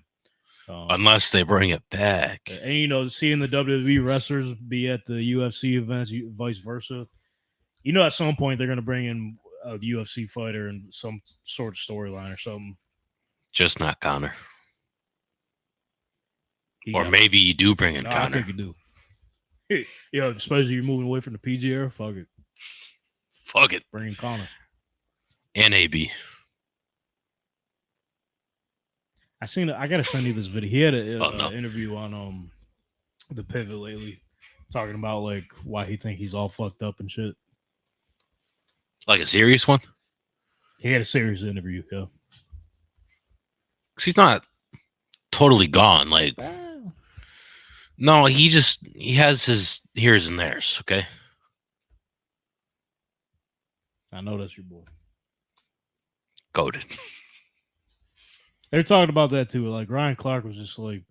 Um, Unless they bring it back. and you know, seeing the WWE wrestlers be at the UFC events, vice versa. You know, at some point they're going to bring in a UFC fighter and some sort of storyline or something. Just not Connor. You Or got- maybe you do bring in No, I Connor. think you do. Yeah, especially you're moving away from the PG era. Fuck it, Fuck it. bring in Connor. And AB. I gotta send you this video. He had an Oh, no. interview on the Pivot lately, talking about like why he think he's all fucked up and shit. Like a serious one? He had a serious interview. Yeah. 'Cause he's not totally gone. Like, no, he has his here's and theirs, okay? I know that's your boy. Goated. They're talking about that too. Like Ryan Clark was just like,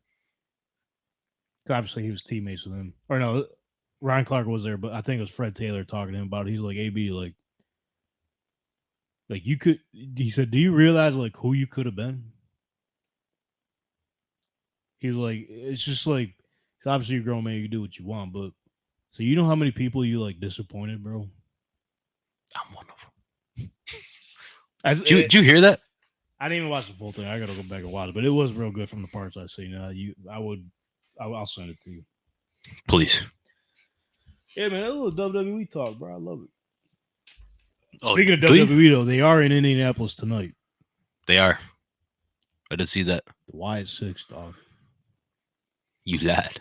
obviously he was teammates with him, or no, Ryan Clark was there, but I think it was Fred Taylor talking to him about it. He's like, AB, like you could. He said, "Do you realize like who you could have been?" He's like, it's just like, it's obviously you're a grown man, you can do what you want, but so you know how many people you like disappointed, bro? I'm one of them. As, Did you hear that? I didn't even watch the full thing. I gotta go back and watch it, but it was real good from the parts I seen. I'll send it to you. Please. Yeah, man, that little WWE talk, bro. I love it. Oh, Speaking of do you? WWE, though, they are in Indianapolis tonight. They are. I did see that. The Wyatt Six, dog. You lad.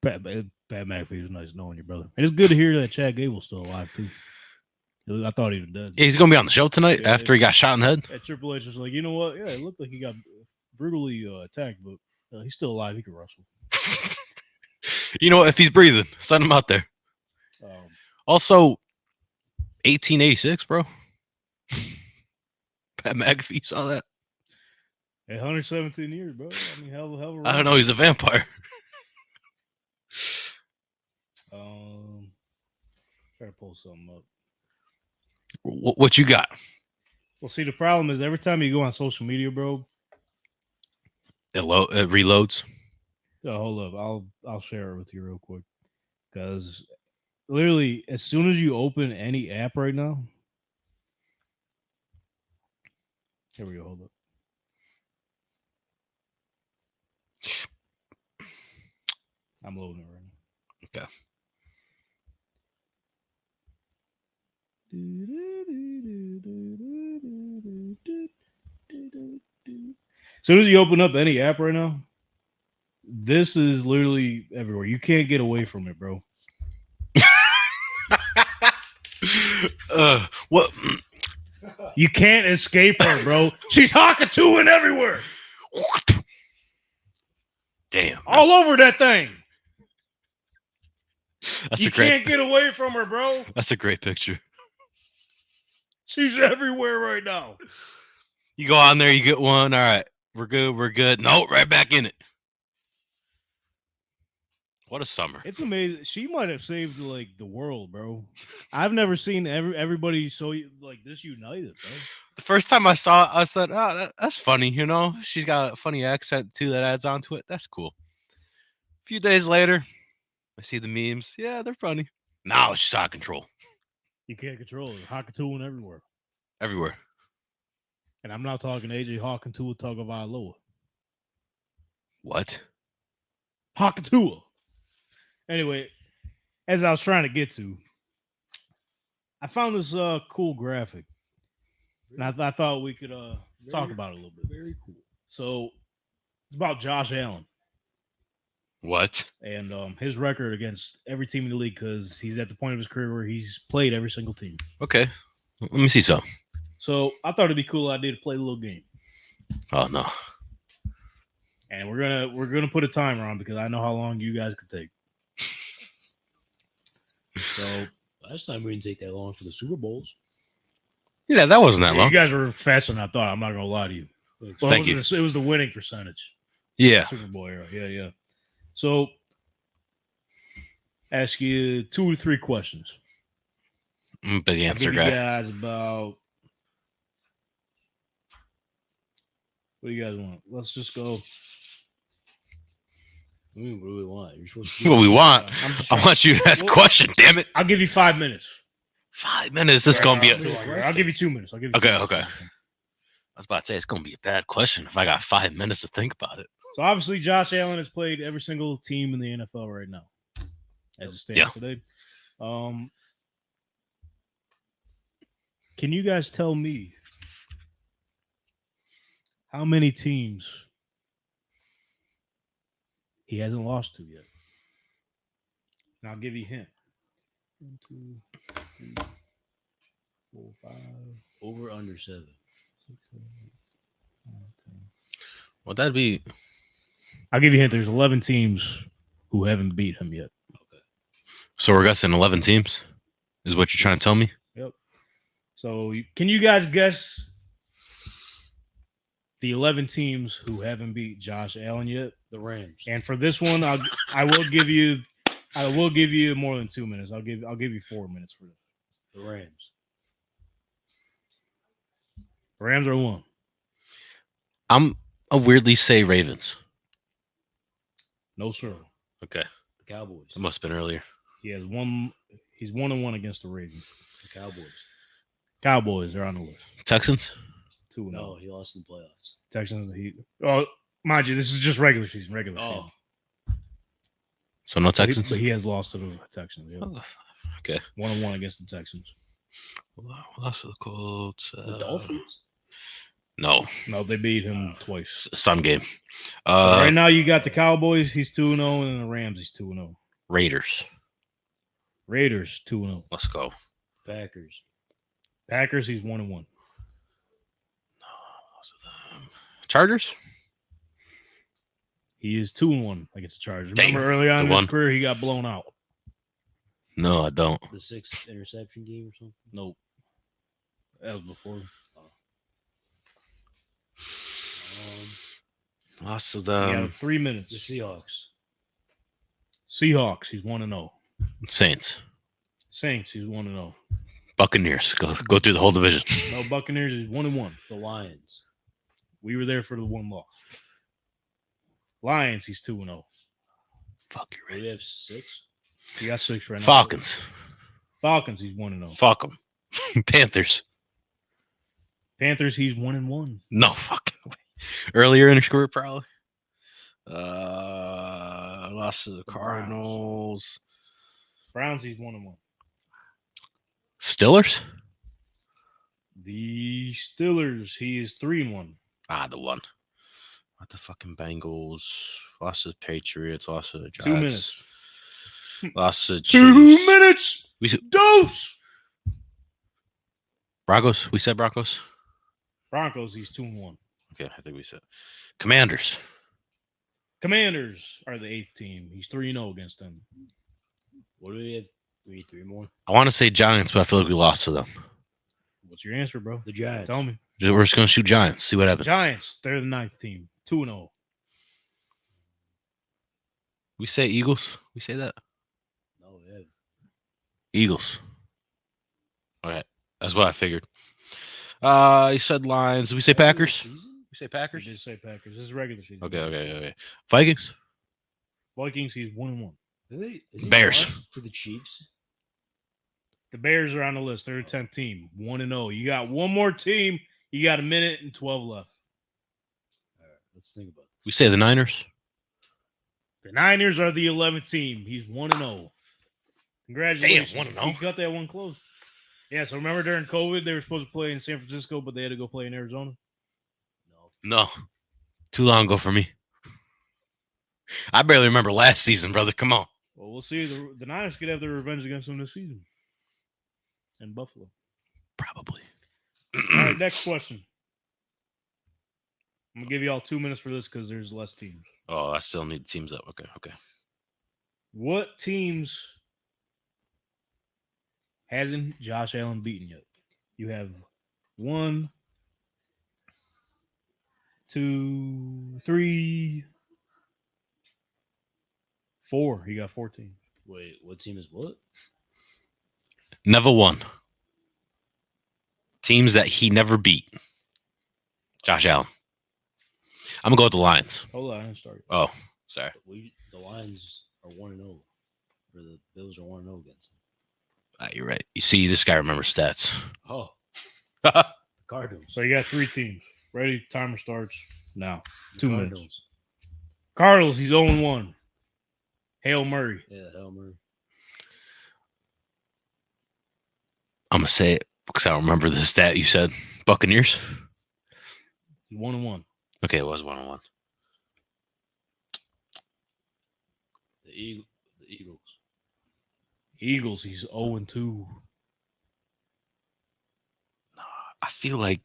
Pat McAfee was nice knowing you, brother. And it's good to hear that Chad Gable's still alive too. I thought he was dead. Yeah, he's gonna be on the show tonight Yeah, after he got shot in the head. At Triple H was like, you know what? Yeah, it looked like he got brutally attacked, but he's still alive. He can wrestle. You know what? If he's breathing, send him out there. Also, 1886, bro. Pat McAfee saw that. At 117 years, bro. I mean, hell of a I don't know. He's a vampire. Try to pull something up. What you got? Well, see, the problem is every time you go on social media, bro. It reloads. Oh, hold up, I'll share it with you real quick, because literally as soon as you open any app right now, here we go. Hold up. I'm loading it right now. Okay. As soon as you open up any app right now, this is literally everywhere. You can't get away from it, bro. What? You can't escape her, bro. She's Hakatooing everywhere. Damn. All over that thing. That's You a great. can't get away from her, bro. That's a great picture. She's everywhere right now. You go on there, you get one. All right, we're good. We're good. No, right back in it. What a summer. It's amazing. She might have saved like the world, bro. I've never seen everybody so like this united, bro. The first time I saw it, I said, "Oh, that's funny." You know, she's got a funny accent too that adds on to it. That's cool. A few days later, I see the memes. Yeah, they're funny. Now she's out of control You can't control it. Hakatooing everywhere. everywhere. And I'm not talking AJ Hawkintua Tagovailoa. What? Hakatua. Anyway, as I was trying to get to, I found this cool graphic. And I thought we could talk about it a little bit. Very cool. So it's about Josh Allen What? and his record against every team in the league because he's at the point of his career where he's played every single team. Okay. Let me see some. So I thought it'd be a cool idea to play a little game. Oh no. And we're gonna put a timer on because I know how long you guys could take. So Last time we didn't take that long for the Super Bowls. Yeah, that wasn't that you long. guys were faster than I thought. I'm not gonna lie to you. Well, Thank you. It was the winning percentage. Yeah. Super Bowl era. Yeah. So ask you 2 or 3 questions. Big I'll answer give you guy. guys about. What do you guys want? Let's just go. What do we want? You're supposed to What we want? I'm just I trying- want you to ask a Well- question. Damn it! I'll give you 5 minutes. 5 minutes. This is gonna be. I'll give you 2 minutes. I'll give you 2 Okay, minutes. okay. I was about to say it's gonna be a bad question if I got 5 minutes to think about it. So obviously, Josh Allen has played every single team in the NFL right now, as it stands Yeah. today. Can you guys tell me how many teams he hasn't lost to yet? And I'll give you a hint. 1, 2, 3, 4, 5, over under 7. 6, 7, 8, 9, 10. Well, that'd be. I'll give you a hint. There's 11 teams who haven't beat him yet. So we're guessing 11 teams, is what you're trying to tell me? Yep. So can you guys guess the 11 teams who haven't beat Josh Allen yet? The Rams. And for this one, I will give you more than 2 minutes. I'll give you 4 minutes for this. The Rams. The Rams are 1. I'll weirdly say Ravens. No sir. Okay, The Cowboys. that must have been earlier. He has 1. He's 1-1 against the Ravens. The Cowboys. Cowboys are on the list. Texans. 2-0. No, he lost in the playoffs. Texans. Oh, mind you, this is just regular season. Oh, So no But he- Texans. But he has lost to the Texans. Yep. Oh, okay. 1-1 against the Texans. Lost to the Colts. the Dolphins. No, No, they beat him twice. Sun game. So right now, you got the Cowboys. He's 2-0, and the Rams. He's 2-0. Raiders. Raiders 2-0. Let's go. Packers. Packers. He's 1-1. Chargers. He is 2-1 against the Chargers. Damn, Remember early on the in one. his career, he got blown out. No, I don't. The 6th interception game or something. Nope. That was before. Lost to He them. had 3 minutes. The Seahawks. Seahawks. He's 1-0. Saints. Saints. He's 1-0. Buccaneers. Go through the whole division. No, Buccaneers. He's 1-1. The Lions. We were there for the 1 loss. Lions. He's 2-0. Fuck you, Do we have 6? He got 6 right now. Falcons. Falcons. He's 1-0. Fuck them. Panthers. Panthers. He's 1-1. No fucking way. Earlier in his career, probably. Lost to the Cardinals. Browns. He's 1-1. Steelers. The Steelers. He is 3-1. The one. What the fucking Bengals? Lost to the Patriots. Lost to the Giants. 2 minutes. Lost to the 2 Chiefs. minutes. We said Dose. Broncos. We said Broncos. Broncos. He's 2-1. Okay, I think we said Commanders. Commanders are the 8th team. He's 3-0 against them. What do we have? We need 3 more. I want to say Giants, but I feel like we lost to them. What's your answer, bro? The Giants. Tell me. We're just gonna shoot Giants. See what happens. Giants. They're the 9th team. 2-0. We say Eagles. We say that. No, we have. Eagles. All right, that's what I figured. You said Lions. Did we say Packers? We say You Packers? did say Packers. This is regular season. Okay. Vikings? Vikings, he's 1-1. Really? Is he Bears. lost to the Chiefs? The Bears are on the list. They're the 10th team. 1-0. You got one more team. You got 1 minute and 12 left. All right, let's think about it. We say the Niners. The Niners are the 11th team. He's 1-0. Congratulations. Damn, 1-0. He got that one close. Yeah, so remember during COVID, they were supposed to play in San Francisco, but they had to go play in Arizona? No. Too long ago for me. I barely remember last season, brother. Come on. Well, we'll see. The Niners could have their revenge against them this season. And Buffalo. Probably. All right, next question. I'm going to give you all 2 minutes for this because there's less teams. Oh, I still need teams up. Okay. What teams hasn't Josh Allen beaten yet? You have 1, 2, 3, 4. He got 14. Wait, what team is what? Never won. Teams that he never beat. Josh Allen. I'm going to go with the Lions. Hold on, I didn't start. Oh, sorry. The Lions are 1-0. Or the Bills are 1-0 against them. You're right. You see, this guy remembers stats. Oh, Cardinals. So you got 3 teams. Ready? Timer starts now. 2 minutes. Cardinals. Cardinals, he's 0-1. Hail Murray. Yeah, Hail Murray. I'm going to say it because I don't remember the stat you said. Buccaneers? He's 1-1. Okay, it was 1-1. The Eagles. Eagles, he's 0-2. I feel like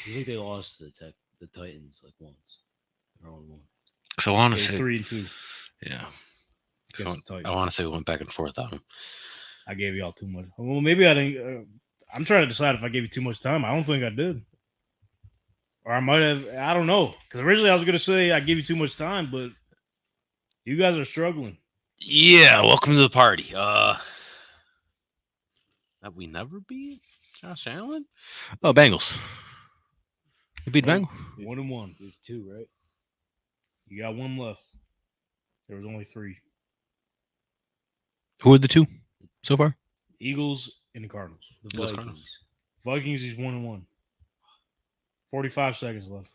I think they lost to the Titans like once. They're 0-1. so I want to They're say 3-2. yeah. Against the Titans. I want to say we went back and forth on them. I gave y'all too much. Well, maybe I didn't. I'm trying to decide if I gave you too much time. I don't think I did. Or I might have. I don't know. Because originally I was going to say I gave you too much time, but you guys are struggling. Yeah, welcome to the party. That we never beat Josh Allen? Oh, Bengals. We beat Bengals. 1-1. We have 2, right? You got 1 left. There was only 3. Who are the 2 so far? Eagles and the Cardinals. The Eagles, Vikings. Cardinals. Vikings, he's 1-1. 45 seconds left.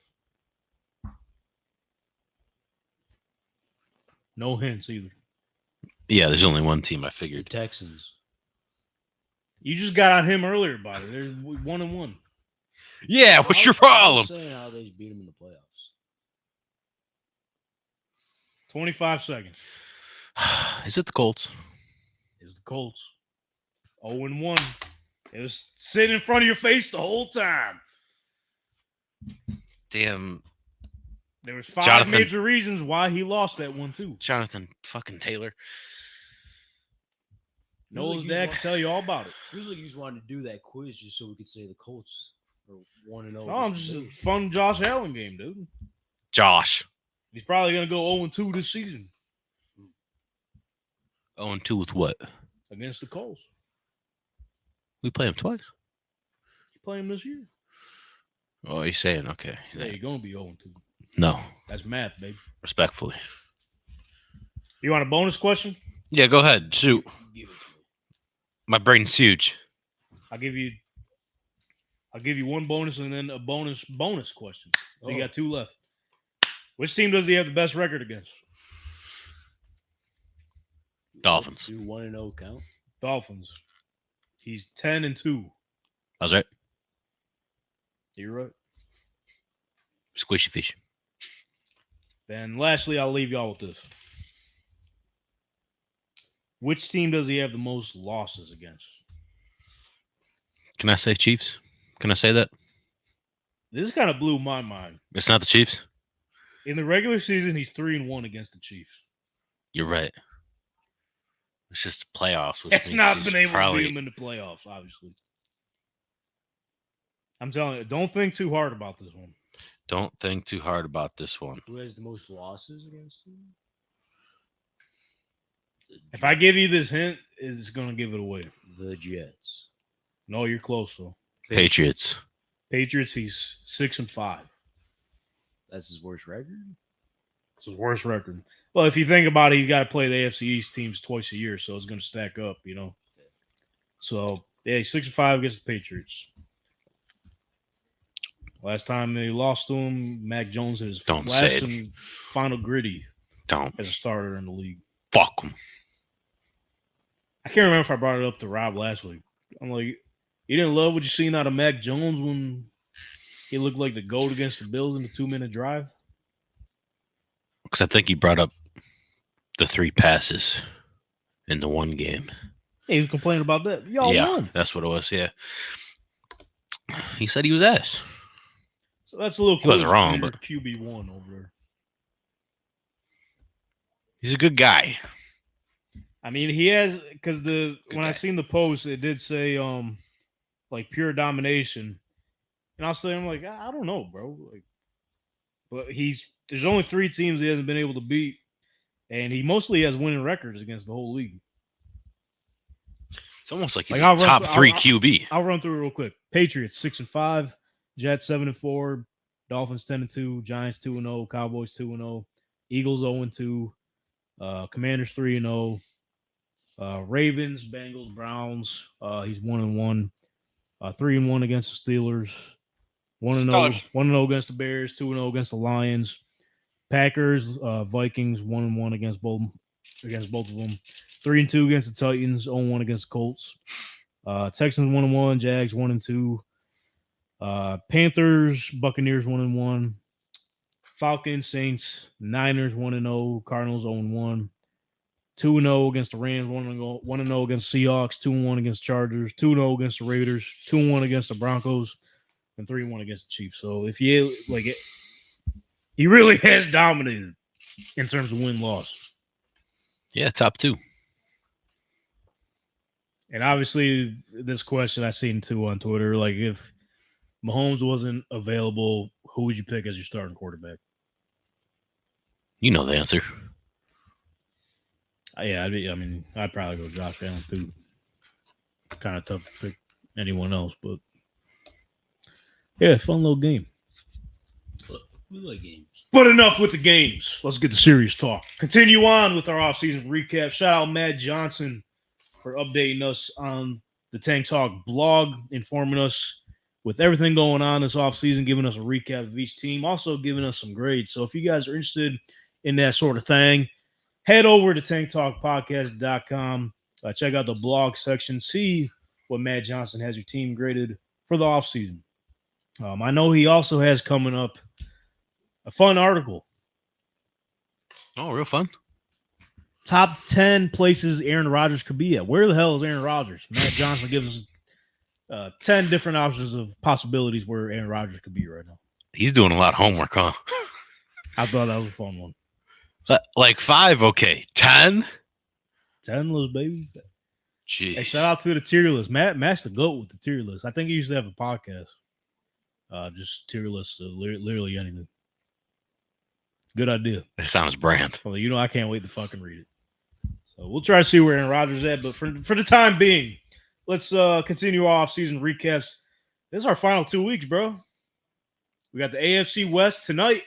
No hints either. Yeah, there's only one team I The figured. Texans. You just got on him earlier about it. They're 1-1. Yeah, what's your I problem? was saying how they beat them in the playoffs. 25 seconds. Is it the Colts? Is the Colts. 0-1. It was sitting in front of your face the whole time. Damn, There was 5 Jonathan. major reasons why he lost that one, too. Jonathan fucking Taylor. Noah's dad can tell you all about it. Feels like you just wanted to do that quiz just so we could say the Colts are 1-0. No, I'm just a fun Josh Allen game, dude. Josh. He's probably going to go 0-2 this season 0-2 with what? against the Colts. We play him twice. You play him this year. Oh, you're saying, okay. Yeah, you're going to be 0-2. No, That's math, baby. respectfully. You want a bonus question? Yeah, go ahead. Shoot. Give it to me. My brain's huge. I'll give you 1 bonus and then a bonus question. So you got 2 left. Which team does he have the best record against? Dolphins. Do 1-0 count? Dolphins. He's 10-2. I was right. You're right. Squishy fish. Then lastly, I'll leave y'all with this. Which team does he have the most losses against? Can I say Chiefs? Can I say that? This kind of blew my mind. It's not the Chiefs? In the regular season, he's 3-1 against the Chiefs. You're right. It's just the playoffs. Which Has means not he's been able probably... to beat him in the playoffs, obviously. I'm telling you, don't think too hard about this one. Don't think too hard about this one. Who has the most losses against them? If I give you this hint, it's going to give it away. The Jets. No, you're close, though. Patriots. Patriots, he's 6-5. That's his worst record. It's his worst record. Well, if you think about it, you got to play the AFC East teams twice a year, so it's going to stack up, you know. So, yeah, he's 6-5 against the Patriots. Last time they lost to him, Mac Jones hit his last and final gritty as a starter in the league. Fuck him. I can't remember if I brought it up to Rob last week. I'm like, you didn't love what you seen out of Mac Jones when he looked like the GOAT against the Bills in the 2-minute drive? Because I think he brought up the 3 passes in the one game. Yeah, he was complaining about that. Y'all won. That's what it was, yeah. He said he was ass. So that's a little He wasn't wrong, but QB1 over there. He's a good guy. I mean, he has, because when I seen the post, it did say like pure domination. And I was saying, I'm like, I don't know, bro. Like, but there's only 3 teams he hasn't been able to beat, and he mostly has winning records against the whole league. It's almost like he's a top 3 QB. I'll run through it real quick. Patriots 6-5, Jets 7-4, Dolphins 10-2, Giants 2-0, Cowboys 2-0, Eagles 0-2, Commanders 3-0, Ravens, Bengals, Browns. He's 1-1, 3-1 against the Steelers, 1-0 against the Bears, 2-0 against the Lions, Packers, Vikings 1-1 against both of them, 3-2 against the Titans, 0-1 against the Colts, Texans 1-1, Jags 1-2, Panthers, Buccaneers 1-1, Falcons, Saints, Niners 1-0, Cardinals 0-1, 2-0 against the Rams, 1-0 against the Seahawks, 2-1 against the Chargers, 2-0 against the Raiders, 2-1 against the Broncos, and 3-1 against the Chiefs. So if you like it, he really has dominated in terms of win-loss. Yeah, top 2. And obviously, this question I seen too on Twitter, like if Mahomes wasn't available, who would you pick as your starting quarterback? You know the answer. Yeah, I'd probably go Josh Allen too. Kind of tough to pick anyone else, but yeah, fun little game. We like games. But enough with the games. Let's get to serious talk. Continue on with our offseason recap. Shout out Matt Johnson for updating us on the Tank Talk blog, informing us with everything going on this offseason, giving us a recap of each team, also giving us some grades. So if you guys are interested in that sort of thing, head over to tanktalkpodcast.com. Check out the blog section. See what Matt Johnson has your team graded for the offseason. I know he also has coming up a fun article. Oh, real fun. Top 10 places Aaron Rodgers could be at. Where the hell is Aaron Rodgers? Matt Johnson gives us 10 different options of possibilities where Aaron Rodgers could be right now. He's doing a lot of homework, huh? I thought that was a fun one. Like 5, okay. 10? 10 little baby. Jeez. Hey, shout out to the tier list. Matt's the GOAT with the tier list. I think he used to have a podcast. Just tier list of literally anything. Good idea. It sounds brand. Well, I can't wait to fucking read it. So we'll try to see where Aaron Rodgers is at. But for the time being, let's continue our offseason recaps. This is our final 2 weeks, bro. We got the AFC West tonight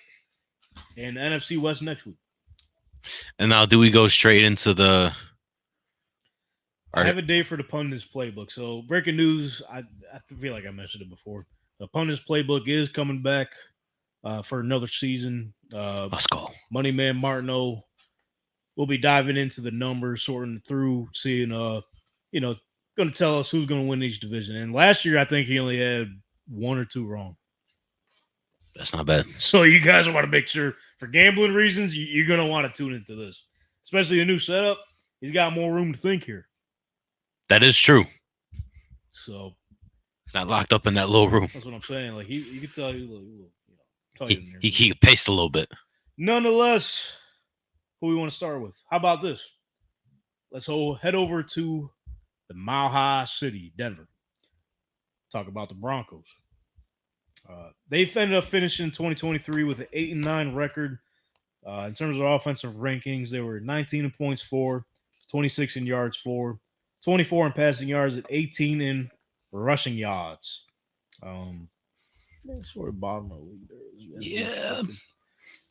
and the NFC West next week. And now do we go straight into the... I have a day for the Pundits Playbook. So breaking news, I feel like I mentioned it before. The Pundits Playbook is coming back for another season. Let's go. Money Man Martineau will be diving into the numbers, sorting through, seeing, going to tell us who's going to win each division. And last year, I think he only had 1 or 2 wrong. That's not bad. So you guys want to make sure, for gambling reasons, you're going to want to tune into this. Especially a new setup. He's got more room to think here. That is true. So he's not locked up in that little room. That's what I'm saying. Like you can tell he paced a little bit. Nonetheless, who we want to start with? How about this? Let's head over to the Mile High City, Denver. Talk about the Broncos. They've ended up finishing 2023 with an 8-9 record. In terms of offensive rankings, they were 19 in points for, 26 in yards for, 24 in passing yards, and 18 in rushing yards. Sort of bottom of the league there. Yeah.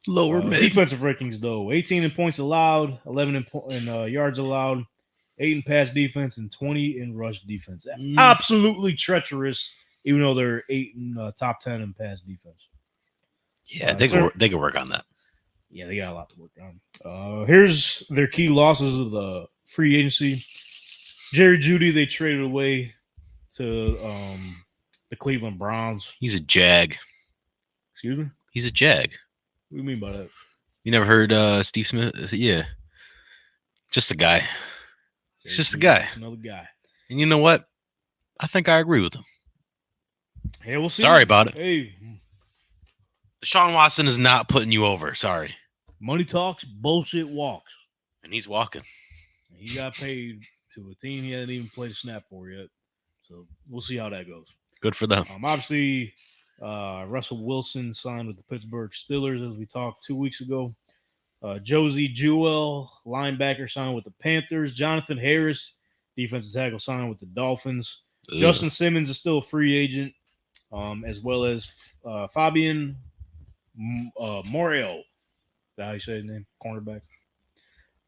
Lower mid. Defensive rankings, though. 18 in points allowed, 11 in yards allowed, 8 in pass defense, and 20 in rush defense. Absolutely treacherous, even though they're 8 in top 10 in pass defense. Yeah, they could work on that. Yeah, they got a lot to work on. Here's their key losses of the free agency. Jerry Jeudy, they traded away to the Cleveland Browns. He's a Jag. Excuse me? He's a Jag. What do you mean by that? You never heard Steve Smith? Yeah. Just a guy. It's just a guy. Another guy. And you know what? I think I agree with him. Hey, we'll see. Sorry about it. Hey. Deshaun Watson is not putting you over. Sorry. Money talks, bullshit walks. And he's walking. He got paid to a team he hadn't even played a snap for yet. So we'll see how that goes. Good for them. Obviously, Russell Wilson signed with the Pittsburgh Steelers, as we talked 2 weeks ago. Josie Jewell, linebacker, signed with the Panthers. Jonathan Harris, defensive tackle, signed with the Dolphins. Ugh. Justin Simmons is still a free agent, as well as Fabian Morel. Is that how you say his name? Cornerback.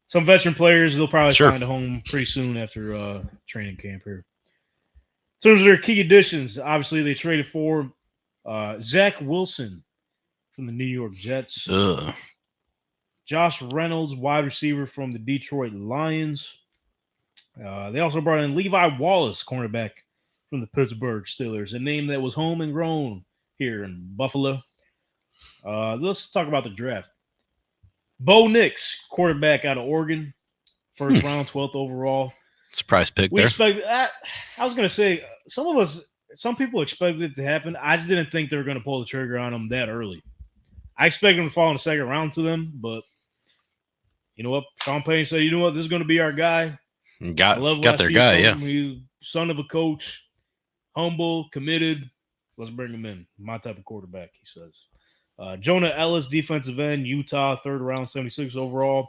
Some veteran players, they'll probably find a home pretty soon after training camp here. In terms of their key additions, obviously they traded for Zach Wilson from the New York Jets. Ugh. Josh Reynolds, wide receiver from the Detroit Lions. They also brought in Levi Wallace, cornerback from the Pittsburgh Steelers, a name that was home and grown here in Buffalo. Let's talk about the draft. Bo Nix, quarterback out of Oregon, first round, 12th overall. Surprise pick there. I was going to say, some people expected it to happen. I just didn't think they were going to pull the trigger on him that early. I expected him to fall in the second round to them, but you know what? Sean Payton said, you know what? This is going to be our guy. Got their guy, yeah. He's son of a coach, humble, committed. Let's bring him in. My type of quarterback, he says. Jonah Ellis, defensive end, Utah, third round, 76 overall.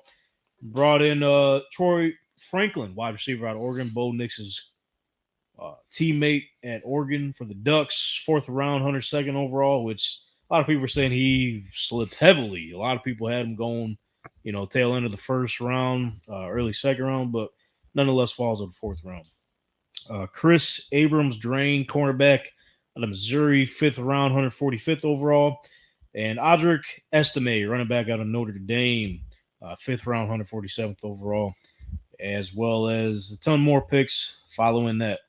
Brought in Troy Franklin, wide receiver out of Oregon. Bo Nix's teammate at Oregon for the Ducks, fourth round, 102nd overall, which a lot of people are saying he slipped heavily. A lot of people had him going, tail end of the first round, early second round, but nonetheless falls in the fourth round. Chris Abrams-Drain, cornerback out of Missouri, fifth round, 145th overall. And Audric Estime, running back out of Notre Dame, fifth round, 147th overall, as well as a ton more picks following that.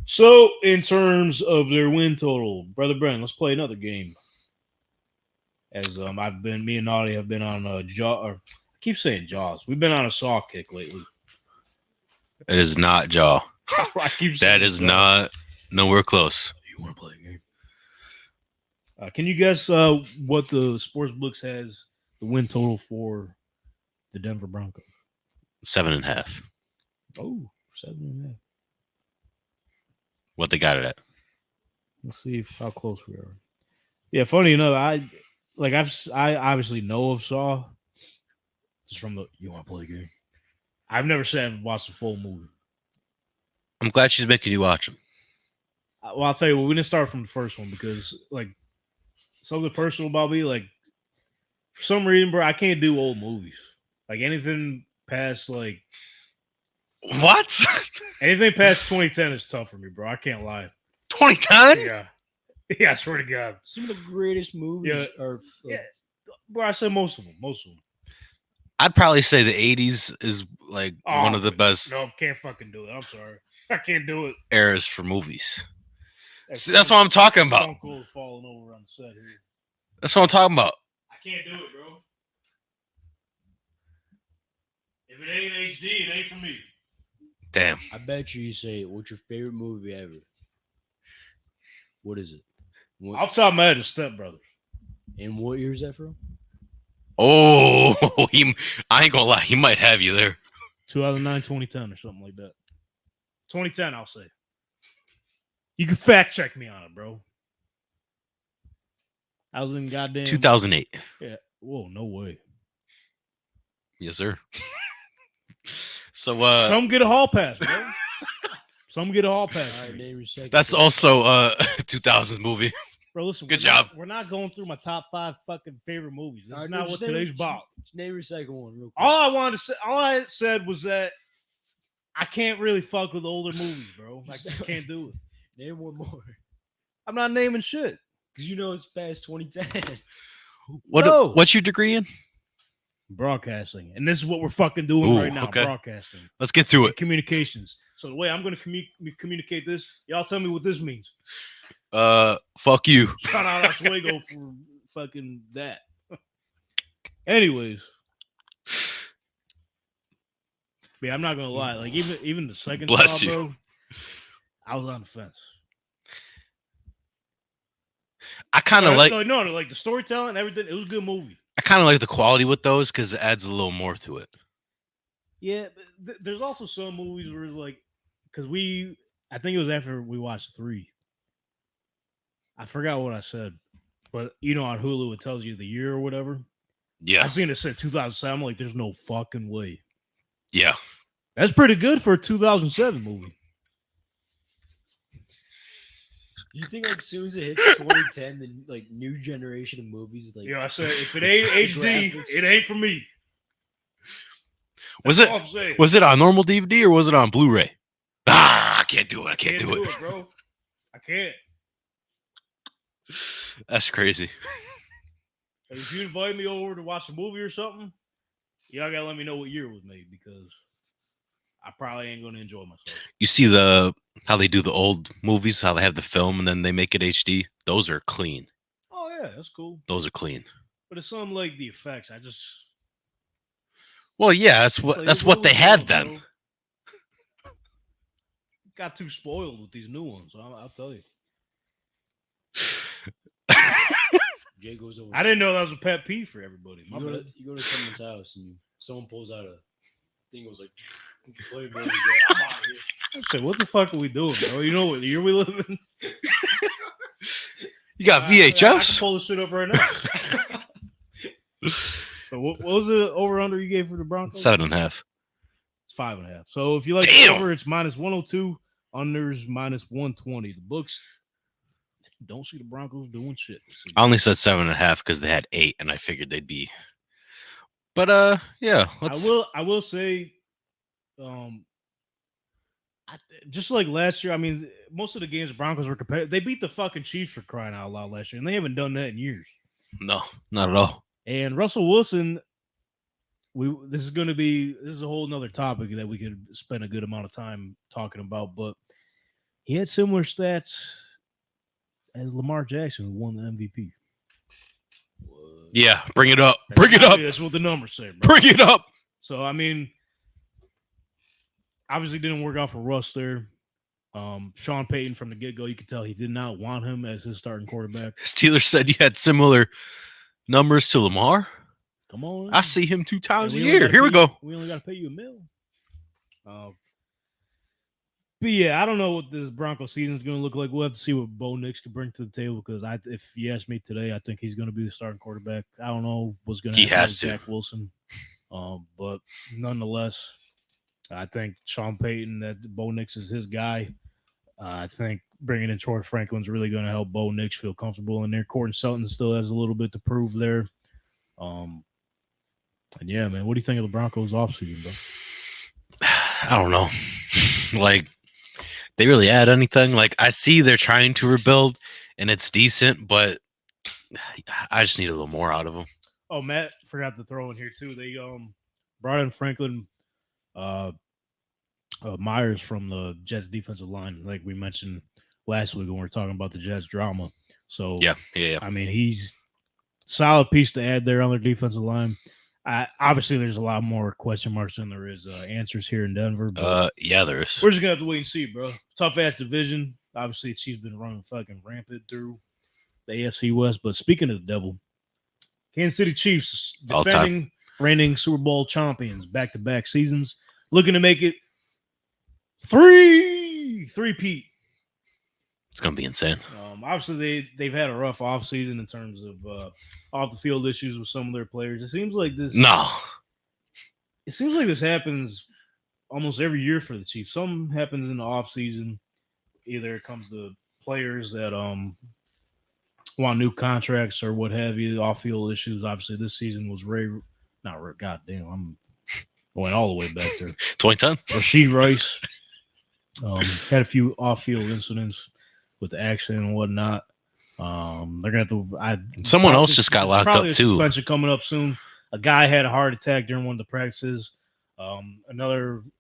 So, in terms of their win total, Brother Brent, let's play another game. As me and Naughty have been on I keep saying Jaws. We've been on a saw kick lately. It is not Jaw. That is not nowhere close. You want to play a game? Can you guess what the sports books has the win total for the Denver Broncos? 7.5. Oh, 7.5. What they got it at? Let's see how close we are. Yeah, funny enough, I obviously know of Saw. Just from the you want to play a game. I've never sat and watched the full movie. I'm glad she's making you watch them. Well, I'll tell you what, we didn't start from the first one because something personal about me, for some reason, bro, I can't do old movies. Anything past what? Anything past 2010 is tough for me, bro. I can't lie. 2010? Yeah, I swear to God. Some of the greatest movies are. Bro, I said most of them. I'd probably say the 80s is one of the best. No, can't fucking do it. I'm sorry. I can't do it. Eras for movies. See, that's what I'm talking about. Stone Cold falling over on the set here. That's what I'm talking about. I can't do it, bro. If it ain't HD, it ain't for me. Damn. I bet you say, what's your favorite movie ever? What is it? Off the top of my head, it's Step Brothers. And what year is that from? Oh, I ain't gonna lie. He might have you there. 2009, 2010 or something like that. 2010, I'll say. You can fact check me on it, bro. I was in goddamn 2008. Yeah. Whoa, no way. Yes, sir. So some get a hall pass, bro. Some get a hall pass. All right, name your second. That's also a 2000s movie. Bro, listen. Good job. We're not going through my top 5 fucking favorite movies. This All is right, not just what today's about. Just name your second one real quick. All I said was that I can't really fuck with older movies, bro. I just can't do it. Name one more. I'm not naming shit. Because you know it's past 2010. No. What's your degree in? Broadcasting. And this is what we're fucking doing Ooh, right now. okay. Broadcasting. Let's get through it. Communications. So the way I'm going to communicate this, y'all tell me what this means. Fuck you. Shout out Oswego for fucking that. Anyways. Yeah, I'm not going to lie. Like, even the second Bless job, you. bro, I was on the fence. I kind of like. No, like the storytelling and everything. It was a good movie. I kind of like the quality with those because it adds a little more to it. Yeah, but there's also some movies where it's like, because I think it was after we watched 3. I forgot what I said, but on Hulu it tells you the year or whatever. Yeah. I seen it said 2007. I'm like, there's no fucking way. Yeah. That's pretty good for a 2007 movie. You think like as soon as it hits 2010, the like new generation of movies like I said if it ain't HD, it ain't for me. Was That's all I'm saying. it on normal DVD or was it on Blu-ray? I can't do it. I can't do it. Bro. I can't. That's crazy. If you invite me over to watch a movie or something, y'all gotta let me know what year it was made because I probably ain't gonna enjoy myself. You see how they do the old movies, how they have the film and then they make it HD? Those are clean. Oh yeah, that's cool. Those are clean. But it's something like the effects. Well, yeah, that's what they had then. Bro? Got too spoiled with these new ones. I'll tell you. Jay goes over. I didn't know that was a pet peeve for everybody. You go to someone's house and someone pulls out a thing. It was like, Playboy. I'm out of here. I said, what the fuck are we doing, bro? You know what year we live in? You got I can VHS? pull this shit up right now. So what was the over-under you gave for the Broncos? 7.5. It's 5.5. So if you like Damn. over, it's -102. Unders -120. The books don't see the Broncos doing shit. I only said 7.5 because they had 8, and I figured they'd be. But yeah, I will say, just like last year. I mean, most of the games the Broncos were competitive. They beat the fucking Chiefs for crying out loud last year, and they haven't done that in years. No, not at all. And Russell Wilson, this is a whole nother topic that we could spend a good amount of time talking about. But he had similar stats as Lamar Jackson, who won the MVP. Yeah, bring it up. Bring it up. That's what the numbers say, bro. Bring it up. So, I mean, obviously didn't work out for Russ there. Sean Payton from the get-go, you could tell he did not want him as his starting quarterback. Steelers said you had similar numbers to Lamar. Come on. I see him 2 times a We year. Here we go. We only got to pay you $1 million. But yeah, I don't know what this Broncos season is going to look like. We'll have to see what Bo Nix can bring to the table because if you ask me today, I think he's going to be the starting quarterback. I don't know what's going to happen with Zach Wilson. But nonetheless, I think Sean Payton, that Bo Nix is his guy. I think bringing in Troy Franklin's really going to help Bo Nix feel comfortable in there. Courtney Sutton still has a little bit to prove there. And yeah, man, what do you think of the Broncos offseason, bro? I don't know. Like, they really add anything? Like, I see they're trying to rebuild, and it's decent, but I just need a little more out of them. Oh, Matt forgot to throw in here, too. They brought in Franklin Myers from the Jets defensive line, like we mentioned last week when we were talking about the Jets drama. So, yeah. I mean, he's a solid piece to add there on their defensive line. Obviously, there's a lot more question marks than there is answers here in Denver. But yeah, there is. We're just going to have to wait and see, bro. Tough-ass division. Obviously, Chiefs been running fucking rampant through the AFC West. But speaking of the devil, Kansas City Chiefs, defending, reigning Super Bowl champions, back-to-back seasons, looking to make it three-peat. It's going to be insane. Obviously, they've had a rough offseason in terms of off-the-field issues with some of their players. It seems like this happens almost every year for the Chiefs. Something happens in the offseason. Either it comes to players that want new contracts or what have you, off-field issues. Obviously, this season was goddamn, I'm going all the way back there. 2010. Rashid Rice had a few off-field incidents with the accident and whatnot. They're gonna have to. Someone else just got locked up too. Suspension coming up soon. A guy had a heart attack during one of the practices.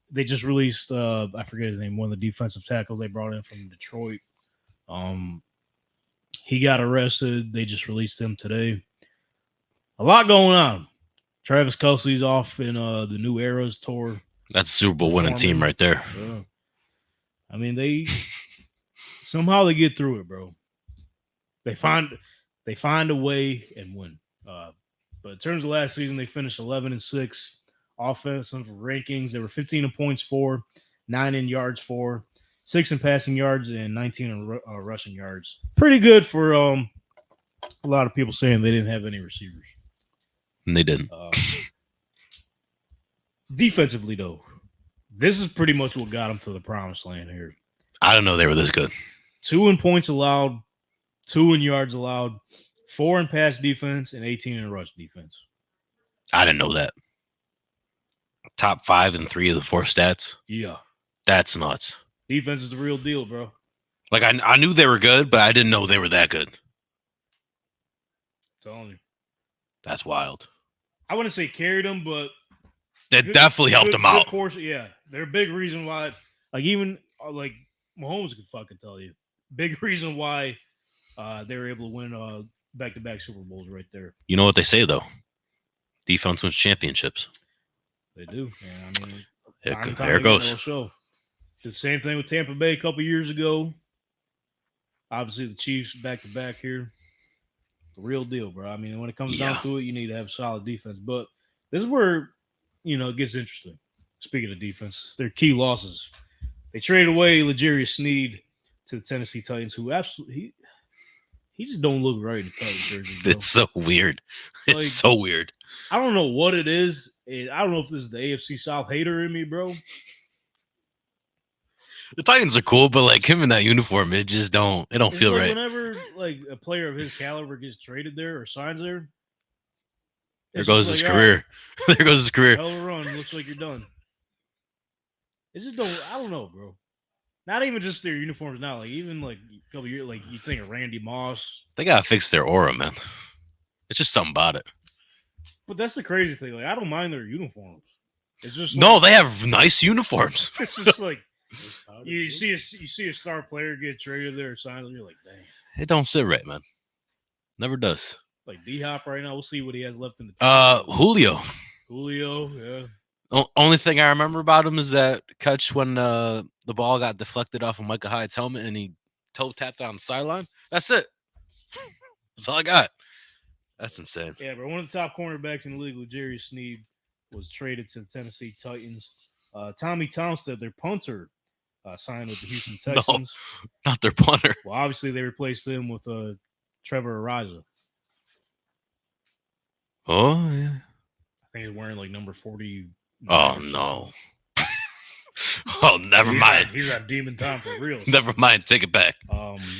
They just released. I forget his name. One of the defensive tackles they brought in from Detroit. He got arrested. They just released him today. A lot going on. Travis Kelce's off in the New Eras tour. That's a Super Bowl winning team right there. Yeah. I mean, they somehow they get through it, bro. They find a way and win. But in terms of last season, they finished 11-6. Offensive rankings, they were 15 in points for, 9 in yards for, 6 in passing yards, and 19 in rushing yards. Pretty good for a lot of people saying they didn't have any receivers. And they didn't. Defensively, though, this is pretty much what got them to the promised land here. I don't know they were this good. 2 in points allowed, 2 in yards allowed, 4 in pass defense, and 18 in rush defense. I didn't know that. Top 5 in 3 of the 4 stats. Yeah. That's nuts. Defense is the real deal, bro. Like, I knew they were good, but I didn't know they were that good. I'm telling you. That's wild. I wouldn't say carried them, but That definitely helped them out. Portion, yeah. They're a big reason why, even Mahomes could fucking tell you. Big reason why they were able to win back-to-back Super Bowls right there. You know what they say, though? Defense wins championships. They do. And I mean, there it goes. Show. The same thing with Tampa Bay a couple years ago. Obviously, the Chiefs back-to-back here. The real deal, bro. I mean, when it comes down to it, you need to have solid defense. But this is where, it gets interesting. Speaking of defense, their key losses. They traded away L'Jarius Sneed to the Tennessee Titans, who absolutely he just don't look right in the Titans jersey. It's so weird. It's so weird. I don't know what it is. I don't know if this is the AFC South hater in me, bro. The Titans are cool, but like him in that uniform, it don't feel right. Whenever a player of his caliber gets traded there or signs there, there goes his career. There goes his career. Hell of a run. Looks like you're done. It just don't. I don't know, bro. Not even just their uniforms now. Even a couple years, you think of Randy Moss. They gotta fix their aura, man. It's just something about it. But that's the crazy thing. I don't mind their uniforms. It's just no, they have nice uniforms. It's just you see a star player get traded there or signed, and you're like, dang. It don't sit right, man. Never does. Like D-Hop right now, we'll see what he has left in the team. Julio, yeah. Only thing I remember about him is that catch when the ball got deflected off of Micah Hyde's helmet and he toe tapped on the sideline. That's it. That's all I got. That's insane. Yeah, but one of the top cornerbacks in the league, L'Jarius Sneed, was traded to the Tennessee Titans. Tommy Townsend, their punter, signed with the Houston Texans. No, not their punter. Well, obviously they replaced him with Trevor Ariza. Oh, yeah. I think he's wearing number 40. Oh, no. Oh, never mind. He's got demon time for real. Never mind. Take it back.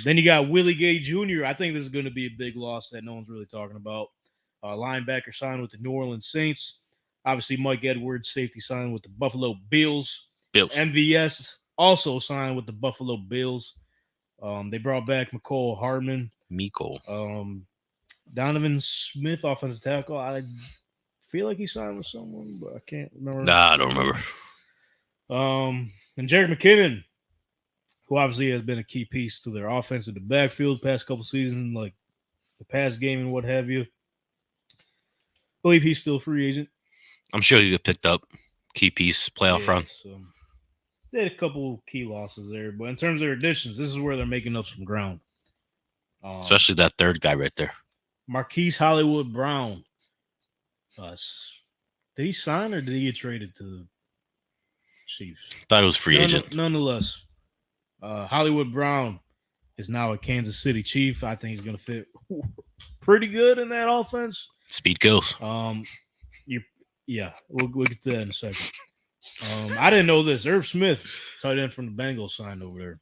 Then you got Willie Gay Jr. I think this is going to be a big loss that no one's really talking about. Linebacker signed with the New Orleans Saints. Obviously, Mike Edwards, safety, signed with the Buffalo Bills. MVS also signed with the Buffalo Bills. They brought back McCole Hardman. Donovan Smith, offensive tackle. I feel like he signed with someone, but I can't remember. Nah, I don't remember. And Jerick McKinnon, who obviously has been a key piece to their offense in the backfield past couple seasons, like the past game and what have you. I believe he's still a free agent. I'm sure he get picked up. Key piece, playoff run. So they had a couple key losses there, but in terms of their additions, this is where they're making up some ground. Especially that third guy right there. Marquise Hollywood Brown. Did he sign or did he get traded to the Chiefs? Thought it was free agent. Nonetheless, Hollywood Brown is now a Kansas City Chief. I think he's going to fit pretty good in that offense. Speed kills. We'll get to that in a second. I didn't know this. Irv Smith, tight end from the Bengals, signed over there.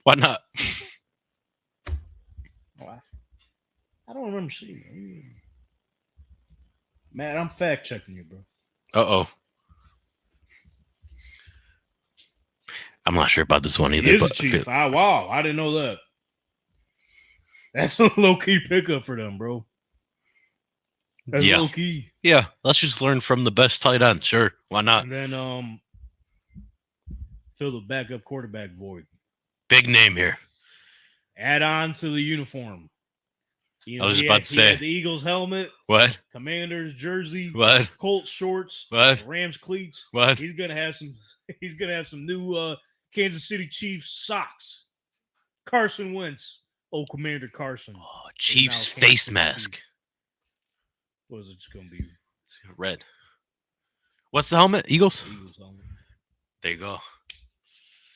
Why not? Oh, I don't remember seeing it. Man, I'm fact checking you, bro. Uh-oh. I'm not sure about this one He either. is a But Chief. Wow, I didn't know that. That's a low-key pickup for them, bro. That's Yeah. low-key. Yeah, let's just learn from the best tight end. Sure, why not? And then fill the backup quarterback void. Big name here. Add on to the uniform. You know, I was just he about had- to he say. had the Eagles helmet, What? Commanders jersey, What? Colts shorts, What? Rams cleats. What? He's gonna have some. He's gonna have some new Kansas City Chiefs socks. Carson Wentz, old Commander Carson. Oh, Chiefs Kansas face City mask. Chiefs. What is it gonna be? Red. What's the helmet? Eagles? Eagles helmet. There you go.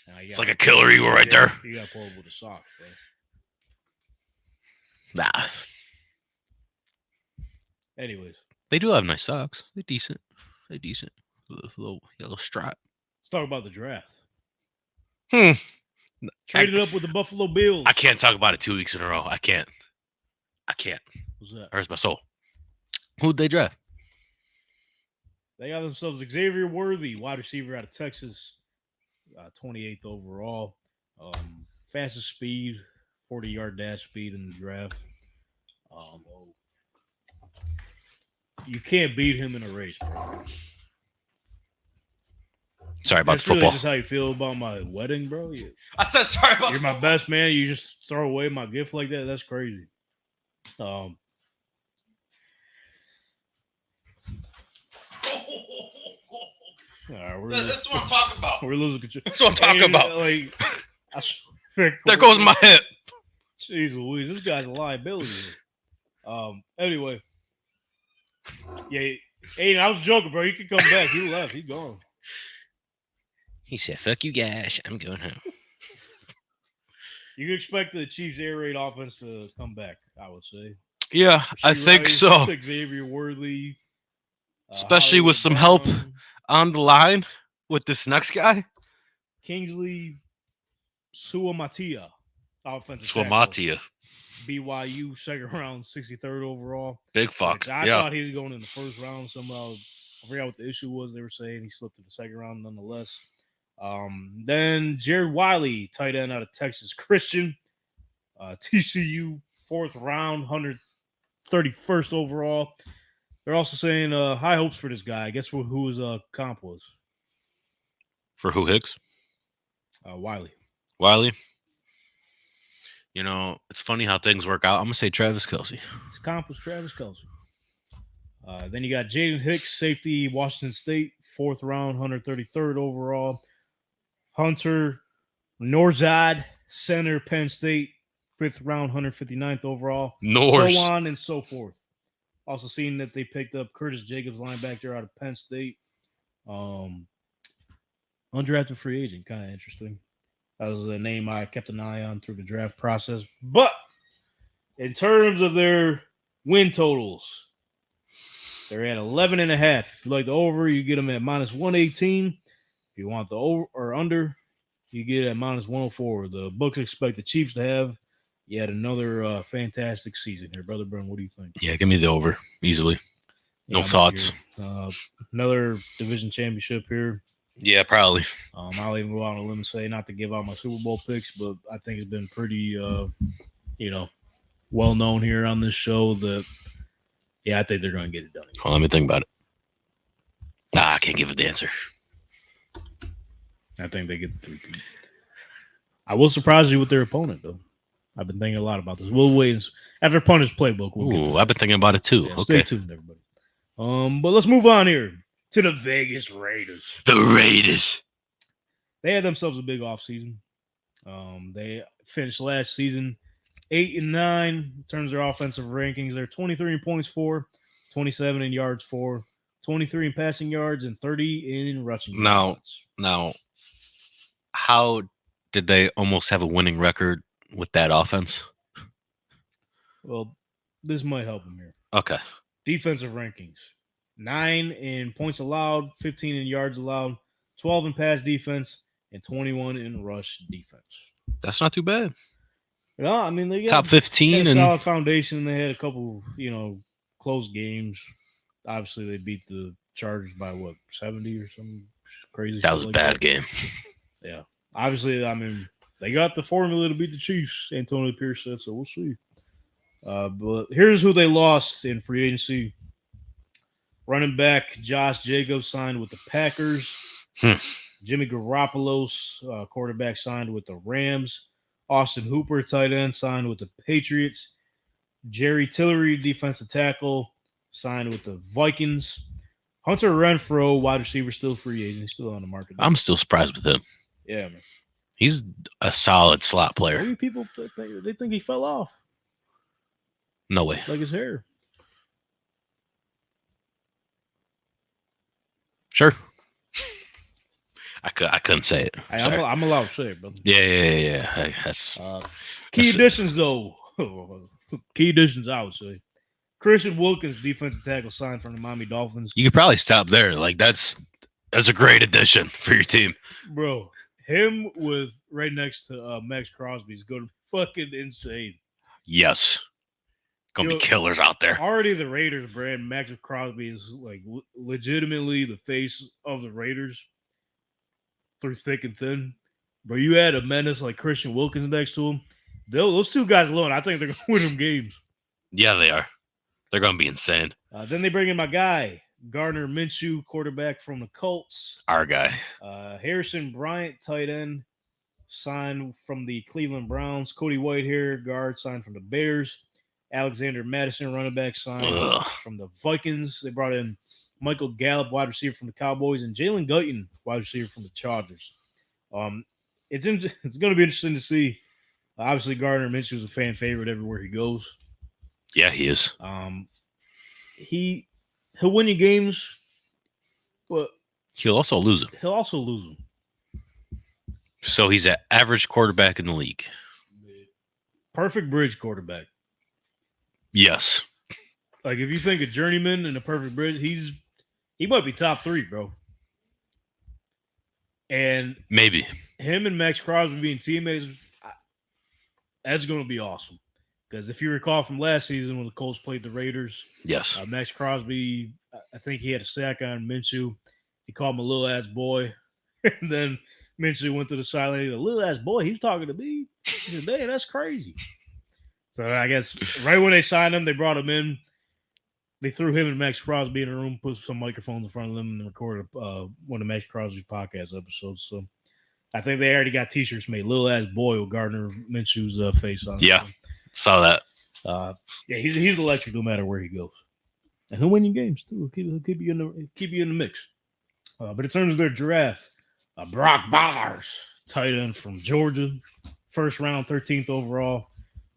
Now, you It's gotta like a killer eagle right there. You gotta pull it with the socks, bro. Nah. Anyways, They do have nice socks. They're decent. They're decent. Little yellow stripe. let's talk about the draft. Hmm. Traded up with the Buffalo Bills. I can't talk about it 2 weeks in a row. I can't. What's that? Hurts my soul. Who'd they draft? They got themselves Xavier Worthy, wide receiver out of Texas, 28th overall. Fastest speed, 40-yard dash speed in the draft. You can't beat him in a race, bro. Sorry about That's the really football. just how you feel about my wedding, bro. I said sorry about You're my best man. You just throw away my gift like that. That's crazy. All right, That's what I'm talking about. we're losing control. That's what I'm talking about. Like, I swear, There goes my hip. Jeez Louise, this guy's a liability. Anyway, yeah, Aiden, I was joking, bro. You can come back. He left. He gone. He said, "Fuck you, guys. I'm going home." You can expect the Chiefs air raid offense to come back. I would say. Yeah, I Rasheed think Rice, so. Xavier Worthy, Especially with some help on the line with this next guy. Kingsley Suamatia, offensive tackle. Swamatia. BYU, second round, 63rd overall. Big fuck. Which I Yeah. thought he was going in the first round. Somehow, I forgot what the issue was. They were saying he slipped in the second round nonetheless. Then Jared Wiley, tight end out of Texas Christian. TCU, 4th round, 131st overall. They're also saying high hopes for this guy. I guess who his comp was. For who, Hicks? Wiley. Wiley? You know, it's funny how things work out. I'm going to say Travis Kelce. His comp was Travis Kelce. Then you got Jaden Hicks, safety, Washington State, 4th round, 133rd overall. Hunter Norzad, center, Penn State, 5th round, 159th overall. Norse. So on and so forth. Also seen that they picked up Curtis Jacobs, linebacker out of Penn State. Undrafted free agent, kind of interesting. That was a name I kept an eye on through the draft process. But in terms of their win totals, they're at 11.5. If you like the over, you get them at -118. If you want the over or under, you get it at -104. The books expect the Chiefs to have yet another fantastic season here. Brother Brown, what do you think? Yeah, give me the over easily. No I'm with thoughts. you. Another division championship here. Yeah, probably. I'll even go out on a limb and say, not to give out my Super Bowl picks, but I think it's been pretty, well known here on this show that, I think they're going to get it done. Well, let me think about it. I can't give it the answer. I think they get the 3-peat. I will surprise you with their opponent, though. I've been thinking a lot about this. We'll wait after opponent's playbook. We'll get to Ooh, that. I've been thinking about it too. Yeah, Okay. Stay tuned, everybody. But let's move on here to the Vegas Raiders. The Raiders. They had themselves a big offseason. They finished last season 8-9 in terms of their offensive rankings. They're 23 in points for, 27 in yards for, 23 in passing yards, and 30 in rushing yards. Now, how did they almost have a winning record with that offense? Well, this might help them here. Okay. Defensive rankings. 9 in points allowed, 15 in yards allowed, 12 in pass defense, and 21 in rush defense. That's not too bad. No, I mean they got Top 15 a and solid foundation. They had a couple, close games. Obviously, they beat the Chargers by 70 or something crazy. that was a bad game. Yeah. Obviously, I mean, they got the formula to beat the Chiefs. Antonio Pierce said, so we'll see. But here's who they lost in free agency. Running back Josh Jacobs signed with the Packers. Jimmy Garoppolo, quarterback, signed with the Rams. Austin Hooper, tight end, signed with the Patriots. Jerry Tillery, defensive tackle, signed with the Vikings. Hunter Renfrow, wide receiver, still free agent. He's still on the market. I'm still surprised with him. Yeah, man. He's a solid slot player. Maybe people they think he fell off. No way. Like his hair. Sure. I couldn't say it. I'm allowed to say it, brother. Yeah. Hey, that's key additions, though. Key additions, I would say. Christian Wilkins, defensive tackle, signed from the Miami Dolphins. you could probably stop there. Like that's a great addition for your team. Bro, him with right next to Max Crosby is going to be fucking insane. Yes. Gonna be killers out there. Already the Raiders brand, Max Crosby is like legitimately the face of the Raiders through thick and thin. But you add a menace like Christian Wilkins next to him, those two guys alone, I think they're going to win them games. Yeah, they are. They're gonna be insane. Then they bring in my guy, Gardner Minshew, quarterback from the Colts. Our guy. Harrison Bryant, tight end, signed from the Cleveland Browns. Cody Whitehair, guard, signed from the Bears. Alexander Madison, running back, signed from the Vikings. They brought in Michael Gallup, wide receiver from the Cowboys, and Jalen Guyton, wide receiver from the Chargers. It's going to be interesting to see. Obviously, Gardner Minshew is a fan favorite everywhere he goes. Yeah, he is. He'll win you games, but He'll also lose them. he'll also lose them. So he's an average quarterback in the league. Perfect bridge quarterback. Yes. Like if you think a journeyman and a perfect bridge, he might be top 3, bro. And Maybe. him and Max Crosby being teammates, that's going to be awesome. Because if you recall from last season when the Colts played the Raiders, Yes. Max Crosby, I think he had a sack on Minshew. He called him a little ass boy. And then Minshew went to the sideline. He was a little ass boy. He was talking to me. He said, "Dang, that's crazy." So I guess right when they signed him, they brought him in. They threw him and Max Crosby in a room, put some microphones in front of them, and recorded one of Max Crosby's podcast episodes. So I think they already got T-shirts made. Little ass boy with Gardner Minshew's face on it. Yeah. Saw that. Yeah, he's electric no matter where he goes, and he'll win you games too. He'll keep you in the mix. But in terms of their draft, Brock Bowers, tight end from Georgia, first round, 13th overall.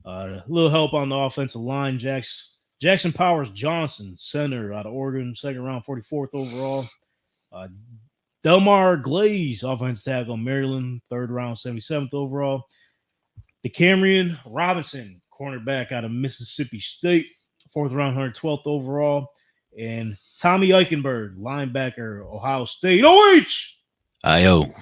A little help on the offensive line. Jackson Powers Johnson, center out of Oregon, second round, 44th overall. Delmar Glaze, offensive tackle, Maryland, third round, 77th overall. DeCamerion Robinson, cornerback out of Mississippi State, fourth round, 112th overall. And Tommy Eichenberg, linebacker, Ohio State. I.O.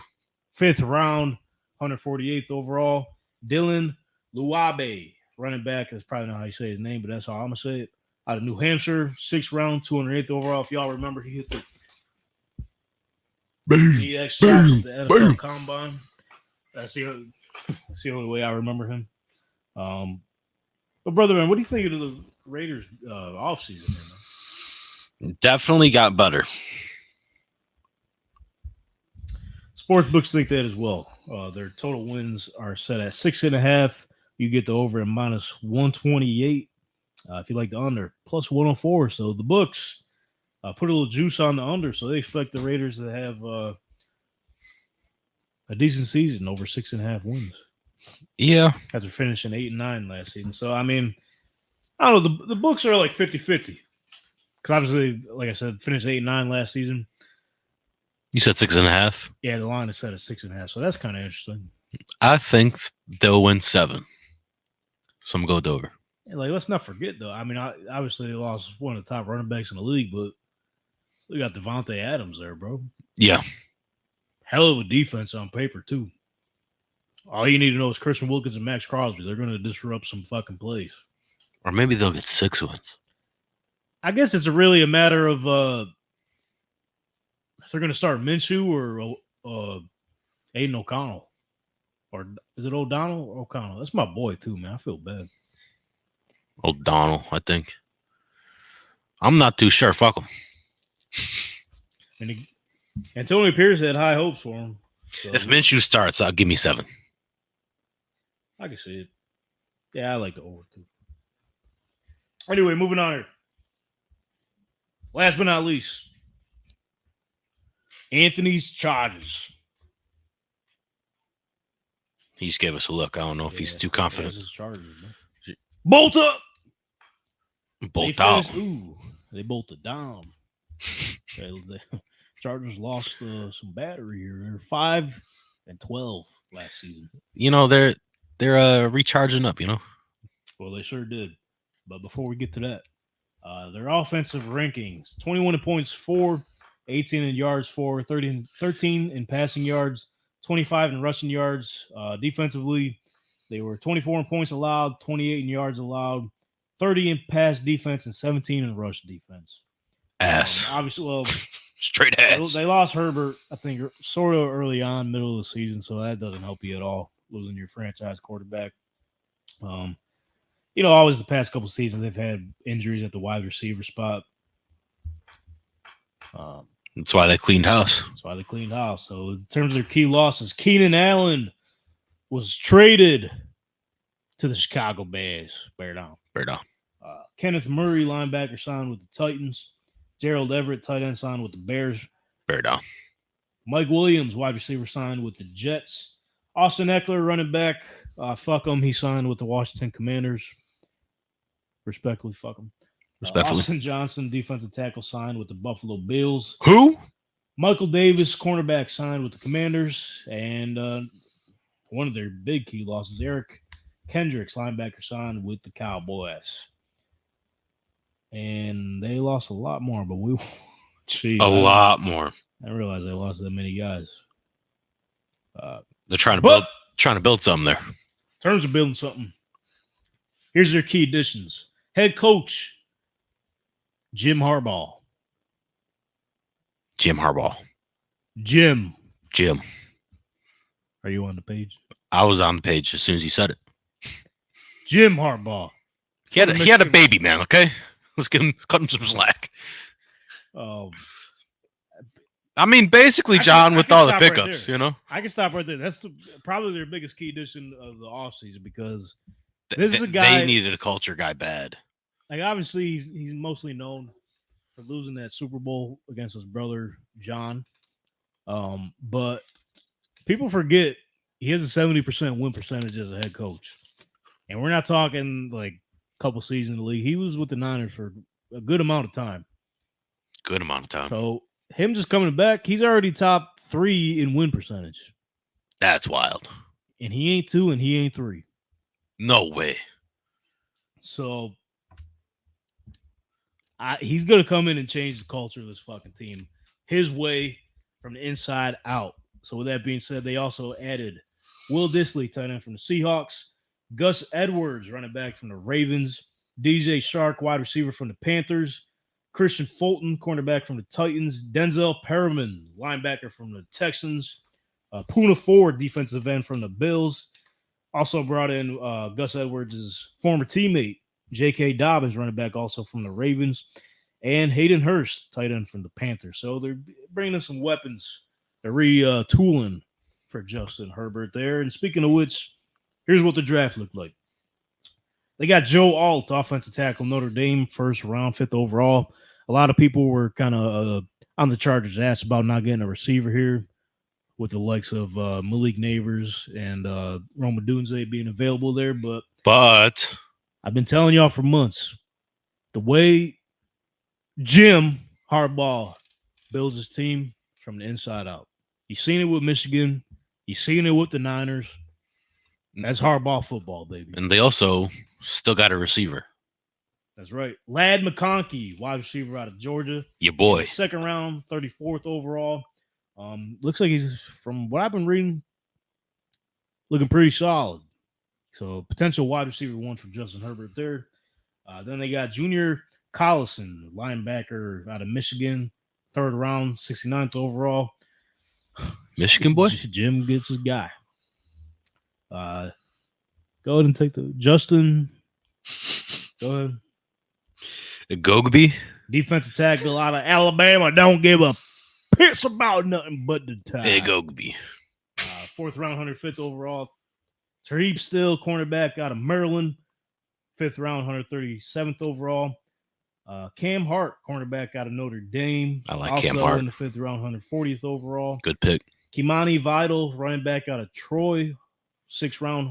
Fifth round, 148th overall. Dylan Luabe, running back. That's probably not how you say his name, but that's how I'm going to say it. Out of New Hampshire, sixth round, 208th overall. If y'all remember, he hit the DX shots at the NFL Combine. That's the only way I remember him. But, brother, man, what do you think of the Raiders offseason, man? Definitely got better. Sportsbooks think that as well. Their total wins are set at 6.5. You get the over at minus 128. If you like the under, plus 104. So the books put a little juice on the under. So they expect the Raiders to have a decent season, over 6.5 wins. Yeah. After finishing 8-9 last season. So, I mean, I don't know. The books are like 50-50. Because obviously, like I said, finished 8-9 last season. You said 6.5? Yeah, the line is set at 6.5. So that's kind of interesting. I think they'll win 7. So I'm going to go over. And like, let's not forget, though. I mean, obviously they lost one of the top running backs in the league, but we got Devontae Adams there, bro. Yeah. hell of a defense on paper, too. All you need to know is Christian Wilkins and Max Crosby. They're going to disrupt some fucking plays. Or maybe they'll get 6 wins. I guess it's really a matter of if they're going to start Minshew or Aiden O'Connell. Or is it O'Donnell or O'Connell? That's my boy, too, man. I feel bad. O'Donnell, I think. I'm not too sure. Fuck him. And Antonio Pierce had high hopes for him. So If Minshew starts, I'll give me 7. I can see it. Yeah, I like the over, too. Anyway, moving on here. Last but not least, Anthony's Chargers. He just gave us a look. I don't know if he's too confident. His Chargers, man. Bolt up! Bolt out. They bolted down. The Chargers lost some battery here. They're 5-12 last season. You know, they're recharging up, you know? Well, they sure did. But before we get to that, their offensive rankings, 21 in points, 4, 18 in yards, 4, 13 in passing yards, 25 in rushing yards. Defensively, they were 24 in points allowed, 28 in yards allowed, 30 in pass defense, and 17 in rush defense. Ass. Obviously, well, straight ass. They lost Herbert, I think, sort of early on, middle of the season, so that doesn't help you at all, losing your franchise quarterback. You know, always the past couple seasons, they've had injuries at the wide receiver spot. That's why they cleaned house. So in terms of their key losses, Keenan Allen was traded to the Chicago Bears. Bear down. Kenneth Murray, linebacker, signed with the Titans. Gerald Everett, tight end, signed with the Bears. Bear down. Mike Williams, wide receiver, signed with the Jets. Austin Eckler, running back. Fuck him. He signed with the Washington Commanders. Respectfully, fuck him. Respectfully. Austin Johnson, defensive tackle, signed with the Buffalo Bills. Who? Michael Davis, cornerback, signed with the Commanders. And one of their big key losses, Eric Kendricks, linebacker, signed with the Cowboys. And they lost a lot more, but we lot more. I realized they lost that many guys. They're trying to build something there. In terms of building something, here's their key additions. Head coach, Jim Harbaugh. Jim. Are you on the page? I was on the page as soon as he said it. Jim Harbaugh. He had a baby, man, okay? Let's cut him some slack. I mean, basically, John, with all the pickups, you know? I can stop right there. That's probably their biggest key addition of the offseason because this is a guy. They needed a culture guy bad. Like, obviously, he's mostly known for losing that Super Bowl against his brother, John. But people forget he has a 70% win percentage as a head coach. And we're not talking like a couple seasons in the league. He was with the Niners for a good amount of time. So him just coming back, he's already top 3 in win percentage. That's wild. And he ain't 2 and he ain't 3. No way. So he's going to come in and change the culture of this fucking team his way from the inside out. So with that being said, they also added Will Dissly, tight end from the Seahawks, Gus Edwards, running back from the Ravens, DJ Shark, wide receiver from the Panthers, Christian Fulton, cornerback from the Titans, Denzel Perriman, linebacker from the Texans, Poona Ford, defensive end from the Bills. Also brought in Gus Edwards' former teammate, J.K. Dobbins, running back also from the Ravens, and Hayden Hurst, tight end from the Panthers. So they're bringing in some weapons. They're retooling for Justin Herbert there. And speaking of which, here's what the draft looked like. They got Joe Alt, offensive tackle, Notre Dame, first round, 5th overall. A lot of people were kind of on the Chargers' ass about not getting a receiver here with the likes of Malik Neighbors and Roma Dunze being available there. But I've been telling y'all for months, the way Jim Harbaugh builds his team from the inside out. You've seen it with Michigan. You've seen it with the Niners. That's Harbaugh football, baby. And they also still got a receiver. That's right. Ladd McConkey, wide receiver out of Georgia. Your boy. 2nd round, 34th overall. Looks like he's, from what I've been reading, looking pretty solid. So potential wide receiver 1 for Justin Herbert there. Then they got Junior Collison, linebacker out of Michigan, 3rd round, 69th overall. Michigan boy? Jim gets his guy. Go ahead and take the Justin. Go ahead. Gogby? Defensive tackle out of Alabama. Don't give a piss about nothing but the time. Hey, Gogby. 4th round, 105th overall. Tariq Still, cornerback out of Maryland. 5th round, 137th overall. Cam Hart, cornerback out of Notre Dame. I like Cam Hart. In the 5th round, 140th overall. Good pick. Kimani Vidal, running back out of Troy. 6th round,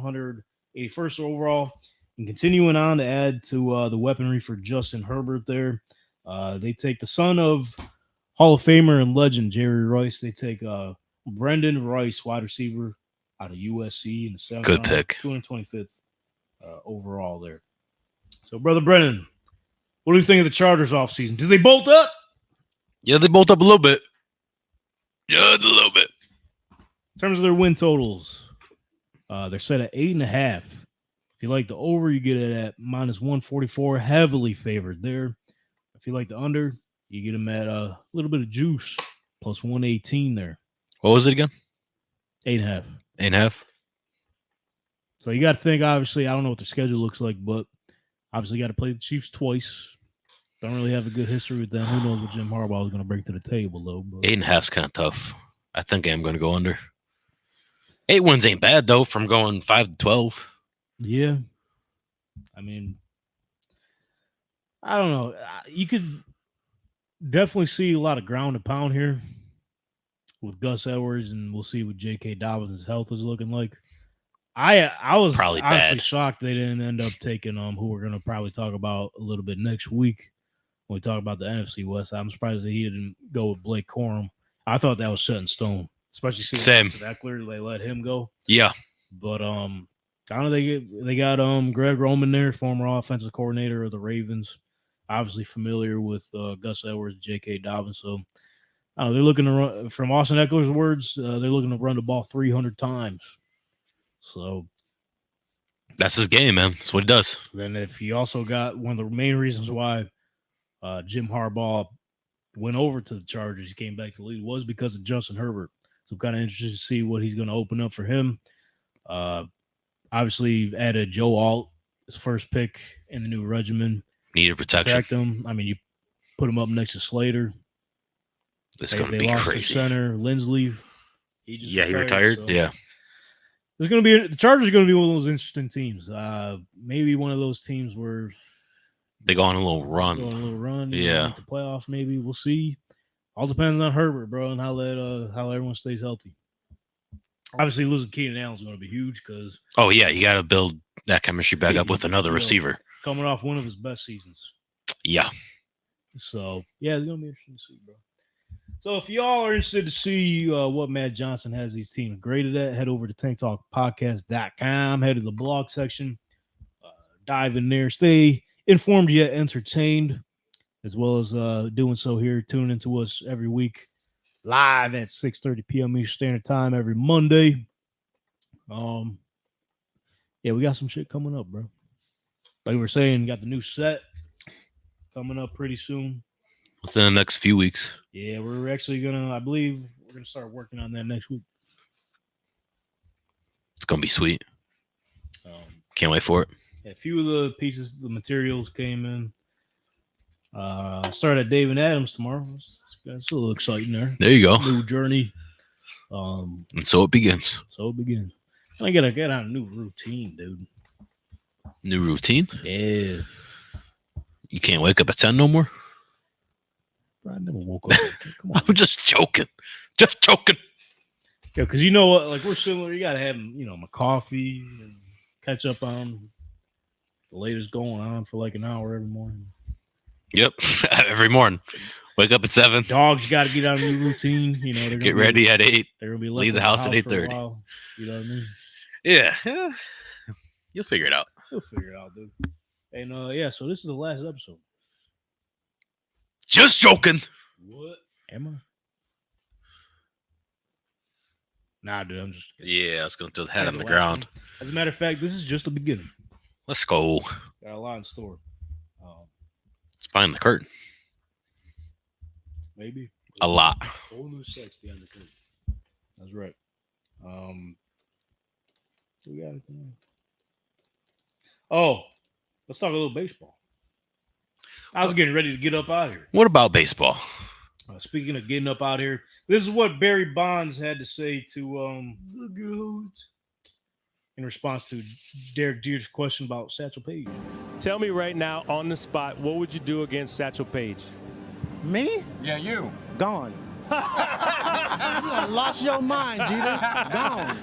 181st overall. And continuing on to add to the weaponry for Justin Herbert there. They take the son of Hall of Famer and legend Jerry Rice. They take Brendan Rice, wide receiver out of USC in the 7th Good round, pick. 225th overall there. So, Brother Brennan, what do you think of the Chargers offseason? Did they bolt up? Yeah, they bolt up a little bit. Yeah, a little bit. In terms of their win totals, they're set at 8.5. If you like the over, you get it at -144, heavily favored there. If you like the under, you get them at a little bit of juice, +118 there. What was it again? 8.5. 8.5. So you got to think, obviously, I don't know what their schedule looks like, but obviously you got to play the Chiefs twice. Don't really have a good history with them. Who knows what Jim Harbaugh is going to bring to the table, though. But 8.5 is kind of tough. I think I'm going to go under. 8 wins ain't bad, though, from going 5-12. yeah. I mean, I don't know. You could definitely see a lot of ground and pound here with Gus Edwards, and we'll see what J.K. Dobbins' health is looking like. I was Probably honestly bad. shocked they didn't end up taking who we're going to probably talk about a little bit next week when we talk about the NFC West. I'm surprised that he didn't go with Blake Corum. I thought that was set in stone, especially seeing Eckler. They let him go. Yeah. But I don't know, they got Greg Roman there, former offensive coordinator of the Ravens, obviously familiar with Gus Edwards, J.K. Dobbins. So they're looking to run, from Austin Eckler's words, they're looking to run the ball 300 times. So that's his game, man. That's what he does. Then if you also got one of the main reasons why Jim Harbaugh went over to the Chargers, he came back to the league, was because of Justin Herbert. So I'm kind of interested to see what he's going to open up for him. Obviously added Joe Alt, his first pick in the new regimen. Needed protection. Protect him. I mean, you put him up next to Slater. It's going to be lost crazy. Their center, Lindsley. He retired. So. Yeah. The Chargers are going to be one of those interesting teams. Maybe one of those teams where they go on a little run. Yeah, make the playoffs. Maybe we'll see. All depends on Herbert, bro, and how everyone stays healthy. Obviously, losing Keenan Allen is going to be huge because. Oh yeah, you got to build that chemistry back up with another receiver coming off one of his best seasons. Yeah. So yeah, it's going to be interesting to see, bro. So if y'all are interested to see what Matt Johnson has these teams graded at, head over to tanktalkpodcast.com, head to the blog section, dive in there, stay informed yet entertained, as well as doing so here, tuning into us every week, live at 6:30 p.m. Eastern Standard Time every Monday. Yeah, we got some shit coming up, bro. Like we were saying, got the new set coming up pretty soon. Within the next few weeks. Yeah, we're actually I believe we're going to start working on that next week. It's going to be sweet. Can't wait for it. A few of the pieces, the materials came in. Start at Dave and Adams tomorrow. It's a little exciting there. There you go. New journey. And so it begins. I got to get on a new routine, dude. New routine? Yeah. You can't wake up at 10 no more? I never woke up. Come on. I'm just joking. Just joking. Yeah, because you know what? Like, we're similar. You got to have, my coffee and catch up on the latest going on for like an hour every morning. Yep. Every morning. Wake up at 7. Dogs got to get on a new routine. They're gonna get ready at 8. They're going to be leave the house at 8:30. You know what I mean? Yeah. You'll figure it out. You'll figure it out, dude. And so this is the last episode. Just joking. What am I? Nah, dude, I'm just kidding. Yeah, I was going to throw the head Had on the the last ground. one. As a matter of fact, this is just the beginning. Let's go. Got a lot in store. It's behind the curtain. Maybe. A lot. Whole new sex behind the curtain. That's right. We got it. Oh, let's talk a little baseball. I was getting ready to get up out of here. What about baseball? Speaking of getting up out here, this is what Barry Bonds had to say to the GOAT in response to Derek Jeter's question about Satchel Paige. Tell me right now, on the spot, what would you do against Satchel Paige? Me? Yeah, you. Gone. You done lost your mind, Jeter. Gone.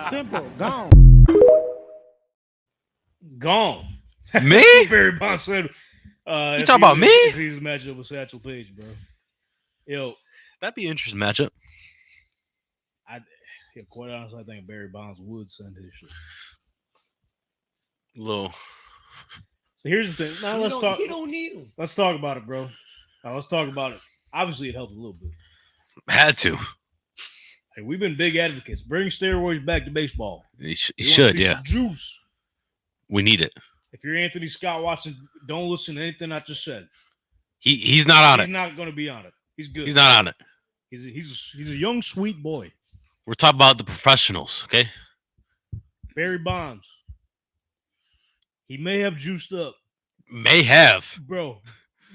Simple. Gone. Gone. Me? Barry Bonds said. You talking about me? If he's a matchup with Satchel Paige, bro. Yo, That'd be an interesting matchup. Quite honestly, I think Barry Bonds would send his shit. Little. So here's the thing. Now let's talk. He don't need him. Let's talk about it, bro. Now let's talk about it. Obviously, it helped a little bit. Had to. Hey, we've been big advocates. Bring steroids back to baseball. You We should, wanna see yeah. some Juice. We need it. If you're Anthony Scott Watson, don't listen to anything I just said. He's not on He's it. not going to be on it. He's good. He's not on it. He's a young, sweet boy. We're talking about the professionals, okay? Barry Bonds. He may have juiced up, May have. bro,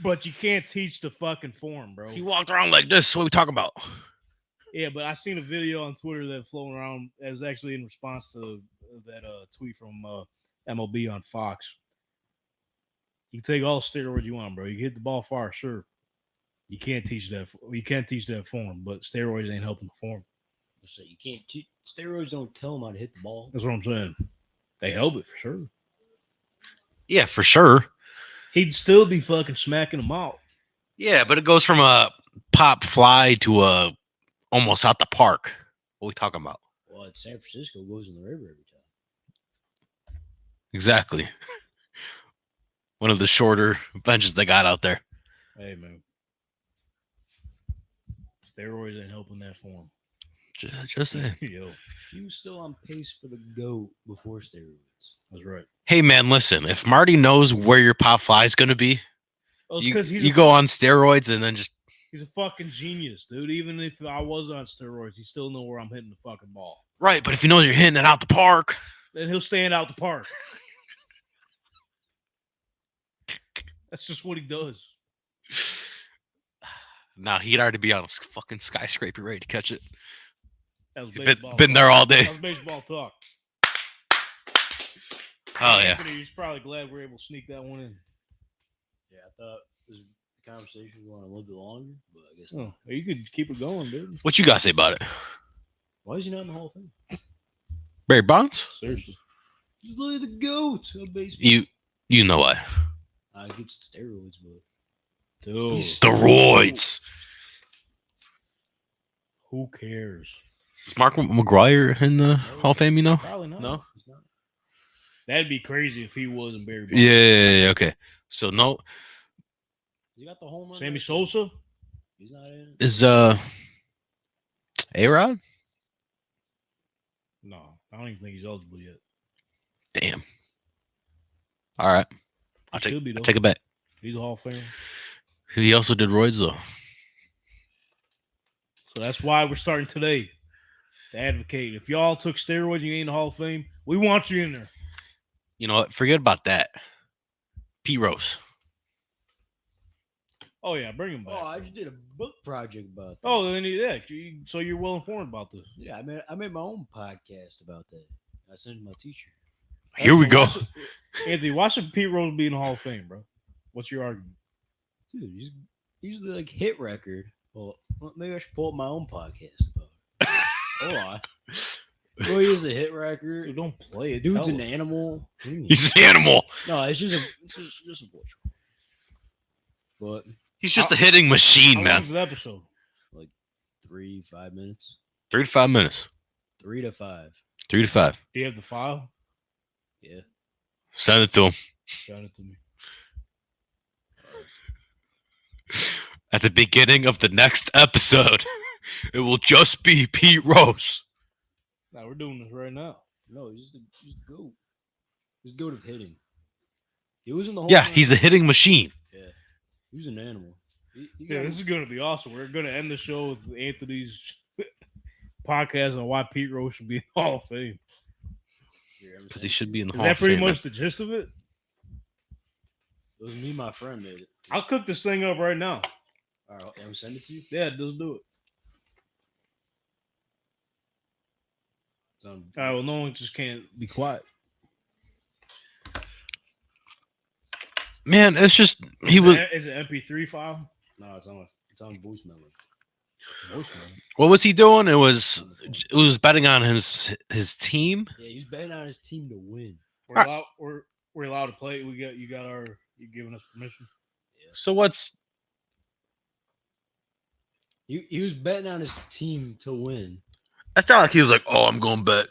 but you can't teach the fucking form, bro. He walked around like this. What are we talking about? Yeah, but I seen a video on Twitter that floating around. It was actually in response to that tweet from MLB on Fox. You can take all the steroids you want, bro. You can hit the ball far, sure. You can't teach that. You can't teach that form, but steroids ain't helping the form. So you can't teach. Steroids don't tell him how to hit the ball. That's what I'm saying. They help it for sure. Yeah, for sure. He'd still be fucking smacking them out. Yeah, but it goes from a pop fly to a almost out the park. What are we talking about? Well, at San Francisco goes in the river every time. Exactly. One of the shorter benches they got out there. Hey, man. Steroids ain't helping that form. Just saying. Yo, He was still on pace for the GOAT before steroids. that's right. Hey, man, listen. If Marty knows where your pop fly is going to be, Oh, it's you 'cause he's you a go on steroids and then just He's a fucking genius, dude. Even if I was on steroids, he still know where I'm hitting the fucking ball. right. But if he knows you're hitting it out the park, Then he'll stand out the park. That's just what he does. nah, he'd already be on a fucking skyscraper ready to catch it. That was Been baseball. been there all day. That was baseball talk. Oh yeah. Anthony, he's probably glad we're able to sneak that one in. Yeah, I thought the conversation was going a little bit longer, but I guess not. Oh, you could keep it going, dude. What you guys say about it, Why is he not in the Hall of Fame? Barry Bonds? Seriously. He's literally the GOAT of baseball. You know why? I get steroids, but Dude, Steroids. who cares? Is Mark McGuire in the Hall of Fame? You know? Probably not. No. he's not. That'd be crazy if he wasn't Barry Bonds. Yeah. Okay. So no, He got the home run. Sammy record. Sosa? He's not in it. is A-Rod? No, I don't even think he's eligible yet. Damn. All right. I'll He take should be, I'll though. take it back. He's a Hall of Famer. He also did roids though. So that's why we're starting today to advocate. If y'all took steroids and you ain't in the Hall of Fame, we want you in there. You know what? Forget about that. Pete Rose. Oh, yeah, bring him back. Oh, I just did a book project about that. Oh, then so you're well informed about this. Yeah, I made my own podcast about that. I sent it to my teacher. Here we go. Anthony, why should Pete Rose be in the Hall of Fame, bro? What's your argument? Dude, he's the like hit record. Well, maybe I should pull up my own podcast about it. Hold on. Well, he is a hit record. Dude, don't play it. Dude's Tell an us. animal. He's an animal. No, it's just a voice. But He's just a hitting machine, How man. long's the episode? like 3-5 minutes. 3 to 5 minutes. 3 to 5. 3 to 5. Do you have the file? Yeah. Send it to him. Send it to me. At the beginning of the next episode. It will just be Pete Rose. Now we're doing this right now. No, he's the goat. He's goat of hitting. He was in the whole. Yeah, he's a hitting machine. Yeah, he was an animal. He Yeah, this is going to be awesome. We're going to end the show with Anthony's podcast on why Pete Rose should be in the Hall of Fame. Because he should be in the Is Hall that of pretty Fame. much the gist of it? It was me, my friend made it. I'll cook this thing up right now. All right, I'm send it to you. Yeah, just do it. All right, well, no one just can't be quiet. Man, it's just he was. Is it MP3 file? No, it's on voice memo. What was he doing? It was betting on his team. Yeah, he was betting on his team to win. We're allowed to play. You giving us permission? Yeah. So what's He was betting on his team to win. It's not like he was like, "Oh, I'm going to bet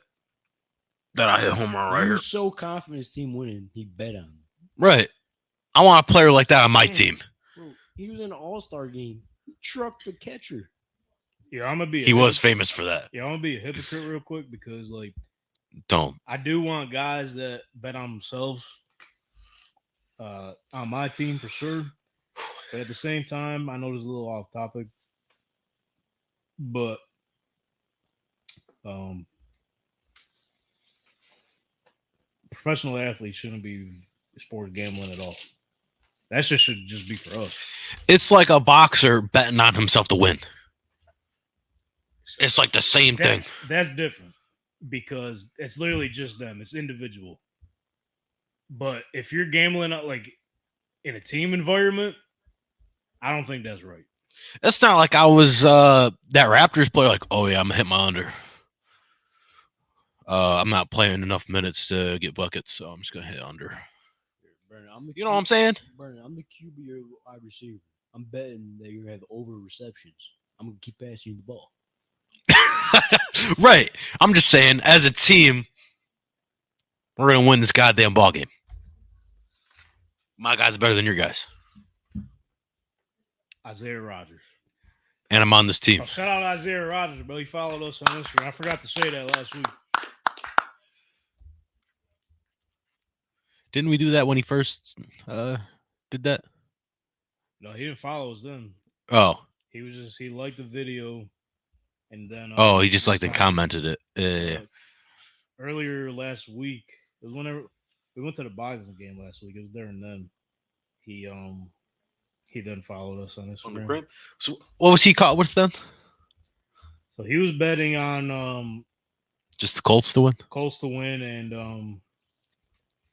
that I hit home run right He here." was so confident his team winning, he bet on him. Right. I want a player like that on my team. Bro, he was in an all-star game. He trucked the catcher. Yeah, I'm gonna be. He was famous for that. Yeah, I'm gonna be a hypocrite real quick because Don't. I do want guys that bet on themselves on my team for sure. But at the same time, I know this is a little off topic, but professional athletes shouldn't be sports gambling at all. That shit should just be for us. It's like a boxer betting on himself to win. It's like the same thing. That's different because it's literally just them. It's individual. But if you're gambling like in a team environment, I don't think that's right. It's not like I was that Raptors player like, oh yeah, I'm gonna hit my under. I'm not playing enough minutes to get buckets, so I'm just gonna hit under. Brandon, You know what I'm saying? Brandon, I'm the QB or wide receiver. I'm betting that you're gonna have over receptions. I'm gonna keep passing you the ball. Right. I'm just saying, as a team, we're gonna win this goddamn ball game. My guy's better than your guys, Isaiah Rodgers. and I'm on this team. Oh, shout out Isaiah Rodgers, bro. He followed us on Instagram. I forgot to say that last week. Didn't we do that when he first did that? No, he didn't follow us then. Oh. He liked the video, and then He just liked and commented it. Yeah. Earlier last week, it was whenever we went to the Bison game last week. It was there and then he then followed us on Instagram. So what was he caught with then? So he was betting on Just the Colts to win? Colts to win and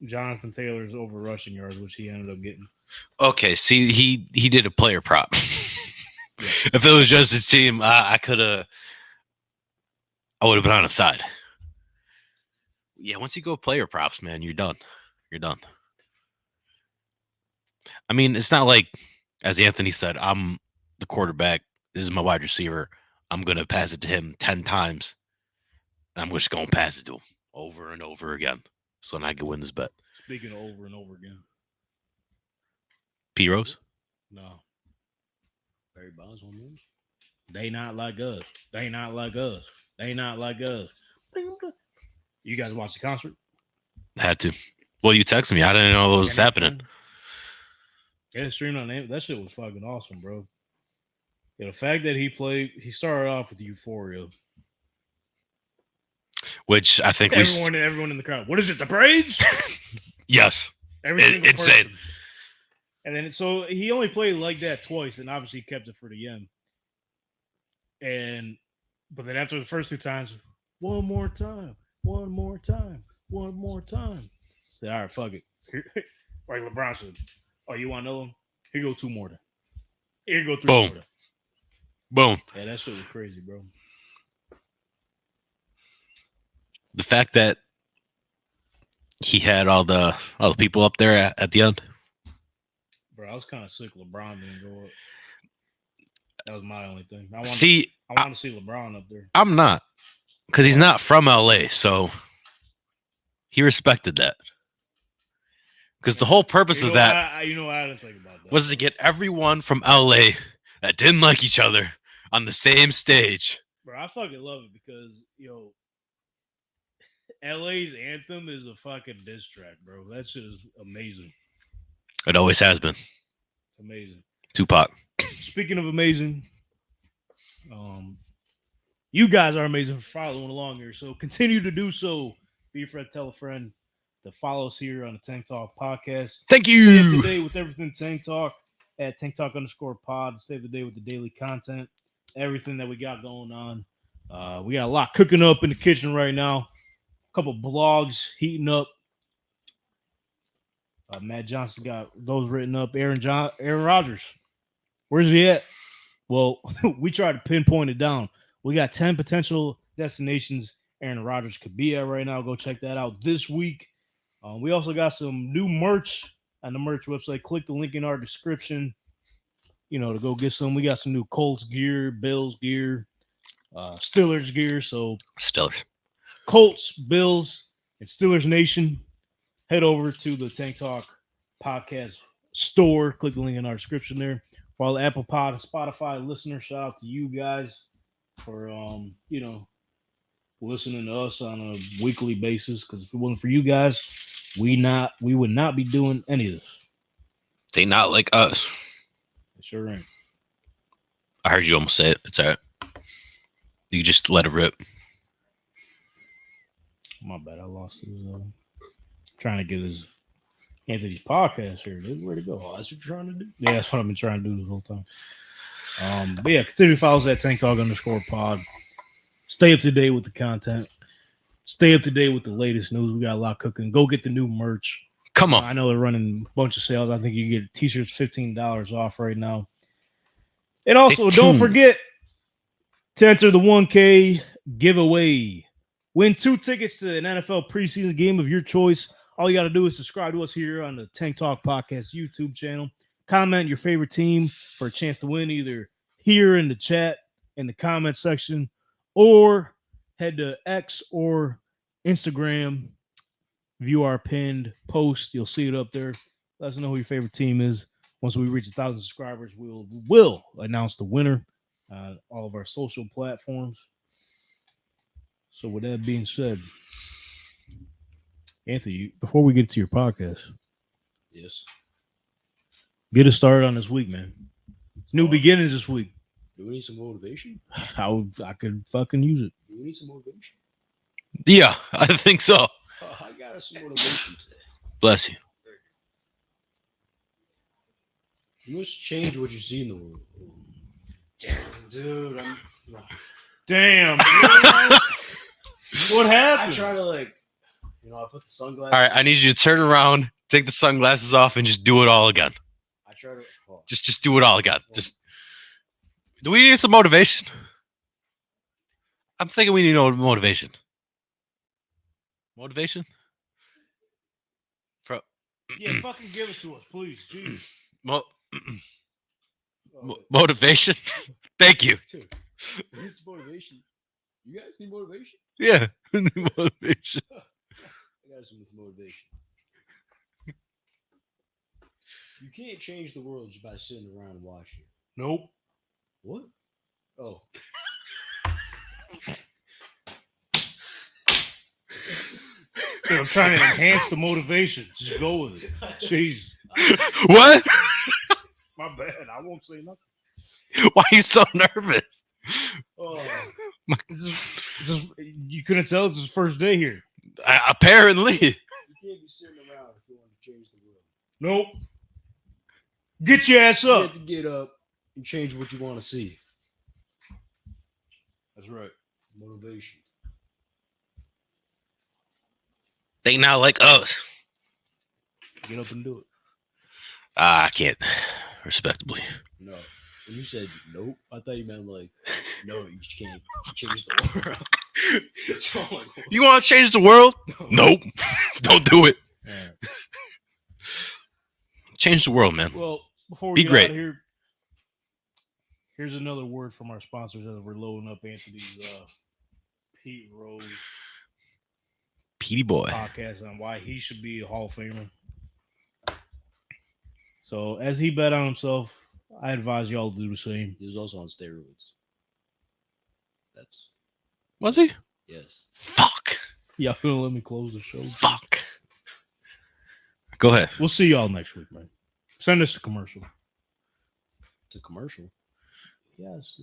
Jonathan Taylor's over rushing yards, which he ended up getting. Okay, see, he did a player prop. If it was just his team, I would have been on his side. Yeah, once you go player props, man, you're done. You're done. I mean, it's not like, as Anthony said, I'm the quarterback. This is my wide receiver. I'm going to pass it to him 10 times. And I'm just going to pass it to him over and over again. So then I can win this bet. Speaking of over and over again. P. Rose? No. Barry Bonds on those. They not like us. They not like us. They not like us. You guys watch the concert? Had to. Well, you texted me. I didn't know what was happening. Yeah, streamed on name. That shit was fucking awesome, bro. Yeah, the fact that he started off with Euphoria. Which I think everyone in the crowd. What is it? The Braves? Yes. Everything Insane. And then so he only played like that twice, and obviously kept it for the end. But then after the first two times, one more time. Said, all right, fuck it. Like LeBron said, oh, you want to know him? Here go two more. Then. Here go three Boom. more. Then. Boom. Yeah, that shit was crazy, bro. The fact that he had all the people up there at the end. Bro, I was kind of sick LeBron didn't go up. That was my only thing. I want to see LeBron up there. I'm not, because he's not from LA, so he respected that. Because the whole purpose of that I didn't think about that. was to get everyone from LA that didn't like each other on the same stage. Bro, I fucking love it because, LA's anthem is a fucking diss track, bro. That shit is amazing. It always has been. Amazing. Tupac. Speaking of amazing, you guys are amazing for following along here. So continue to do so. Be a friend, tell a friend to follow us here on the Tank Talk podcast. Thank Stay up you. to date with everything Tank Talk at Tank Talk _pod. Stay up to date with the daily content, everything that we got going on. We got a lot cooking up in the kitchen right now. A couple blogs heating up. Matt Johnson got those written up. Aaron Rodgers. Where's he at? Well, we tried to pinpoint it down. We got 10 potential destinations Aaron Rodgers could be at right now. Go check that out this week. We also got some new merch on the merch website. Click the link in our description, to go get some. We got some new Colts gear, Bills gear, Steelers gear. So Steelers. Colts, Bills, and Steelers Nation. Head over to the Tank Talk podcast store. Click the link in our description there. For all the Apple Pod and Spotify listeners, shout out to you guys for listening to us on a weekly basis. Because if it wasn't for you guys, we would not be doing any of this. They not like us. It sure ain't. I heard you almost say it. It's all right. You just let it rip. My bad. I lost his trying to get his Anthony's podcast here. Where'd it go? Oh, that's what you're trying to do? Yeah, that's what I've been trying to do this whole time. But yeah, continue to follow us at Tank Talk _pod. Stay up to date with the content. Stay up to date with the latest news. We got a lot cooking. Go get the new merch. Come on. I know they're running a bunch of sales. I think you can get t-shirts $15 off right now. And also, 15. Don't forget to enter the 1K giveaway. Win 2 tickets to an NFL preseason game of your choice. All you got to do is subscribe to us here on the Tank Talk Podcast YouTube channel. Comment your favorite team for a chance to win either here in the chat, in the comment section, or head to X or Instagram. View our pinned post. You'll see it up there. Let us know who your favorite team is. Once we reach 1,000 subscribers, we'll announce the winner on all of our social platforms. So with that being said, Anthony, before we get to your podcast, Yes. get us started on this week, man. New beginnings this week. Do we need some motivation? I could fucking use it. Do we need some motivation? Yeah, I think so. I got us some motivation today. Bless you. You must change what you see in the world. Damn, dude. Damn. What I happened? try to I put the sunglasses. All right, I need you to turn around, take the sunglasses off, and just do it all again. I try to. Oh. Just do it all again. Do we need some motivation? I'm thinking we need motivation. Motivation? Yeah, fucking give it to us, please. Jeez. Motivation? Thank you. Dude, we need some motivation. You guys need motivation? Yeah, motivation. I got some motivation. You can't change the world just by sitting around and watching. Nope. What? Oh. Dude, I'm trying to enhance the motivation. Just go with it. Jeez. What? My bad. I won't say nothing. Why are you so nervous? Oh. You couldn't tell it's his first day here. Apparently. You can't be sitting around if you want to change the world. Nope. Get your ass You up. have to get up and change what you want to see. That's right. Motivation. They not like us. Get up and do it. I can't. Respectably. No. When you said nope, I thought you meant no, you can't change the world. So I'm like, You want to change the world? Nope. Don't do it. Yeah. Change the world, man. Well, before Be we get great. out of here, here's another word from our sponsors as we're loading up Anthony's Pete Rose Petey boy. podcast on why he should be a Hall of Famer. So, as he bet on himself, I advise y'all to do the same. he was also on steroids. That's Was he? yes. Fuck. Y'all gonna let me close the show? Fuck. Go ahead. We'll see y'all next week, man. Send us a commercial. It's a commercial. Yes.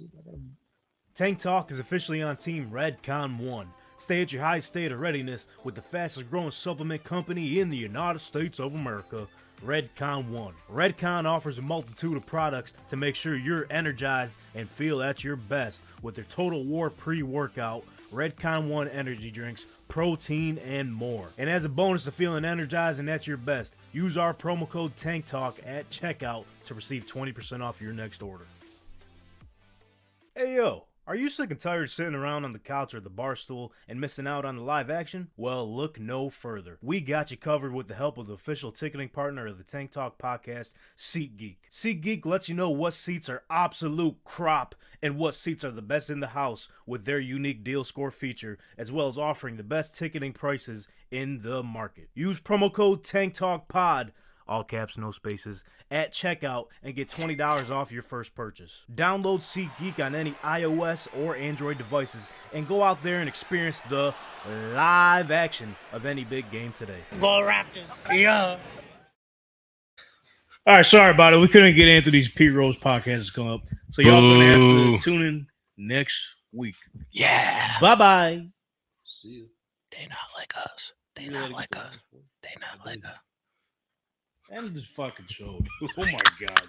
Tank Talk is officially on Team Redcon 1. Stay at your highest state of readiness with the fastest growing supplement company in the United States of America, Redcon 1. Redcon offers a multitude of products to make sure you're energized and feel at your best with their Total War pre-workout, Redcon 1 energy drinks, protein, and more. And as a bonus to feeling energized and at your best, use our promo code TANKTALK at checkout to receive 20% off your next order. Hey yo, are you sick and tired of sitting around on the couch or the bar stool and missing out on the live action? Well, look no further. We got you covered with the help of the official ticketing partner of the Tank Talk podcast, SeatGeek. SeatGeek lets you know what seats are absolute crop and what seats are the best in the house with their unique deal score feature, as well as offering the best ticketing prices in the market. Use promo code TANKTALKPOD, all caps, no spaces, at checkout and get $20 off your first purchase. Download SeatGeek on any iOS or Android devices and go out there and experience the live action of any big game today. Go Raptors. Yeah. All right, sorry about it. We couldn't get Anthony's Pete Rose podcast to come up. So y'all going to have to tune in next week. Yeah. Bye-bye. See you. They not like us. They not like us. They not like us. End this fucking show. Oh, my God.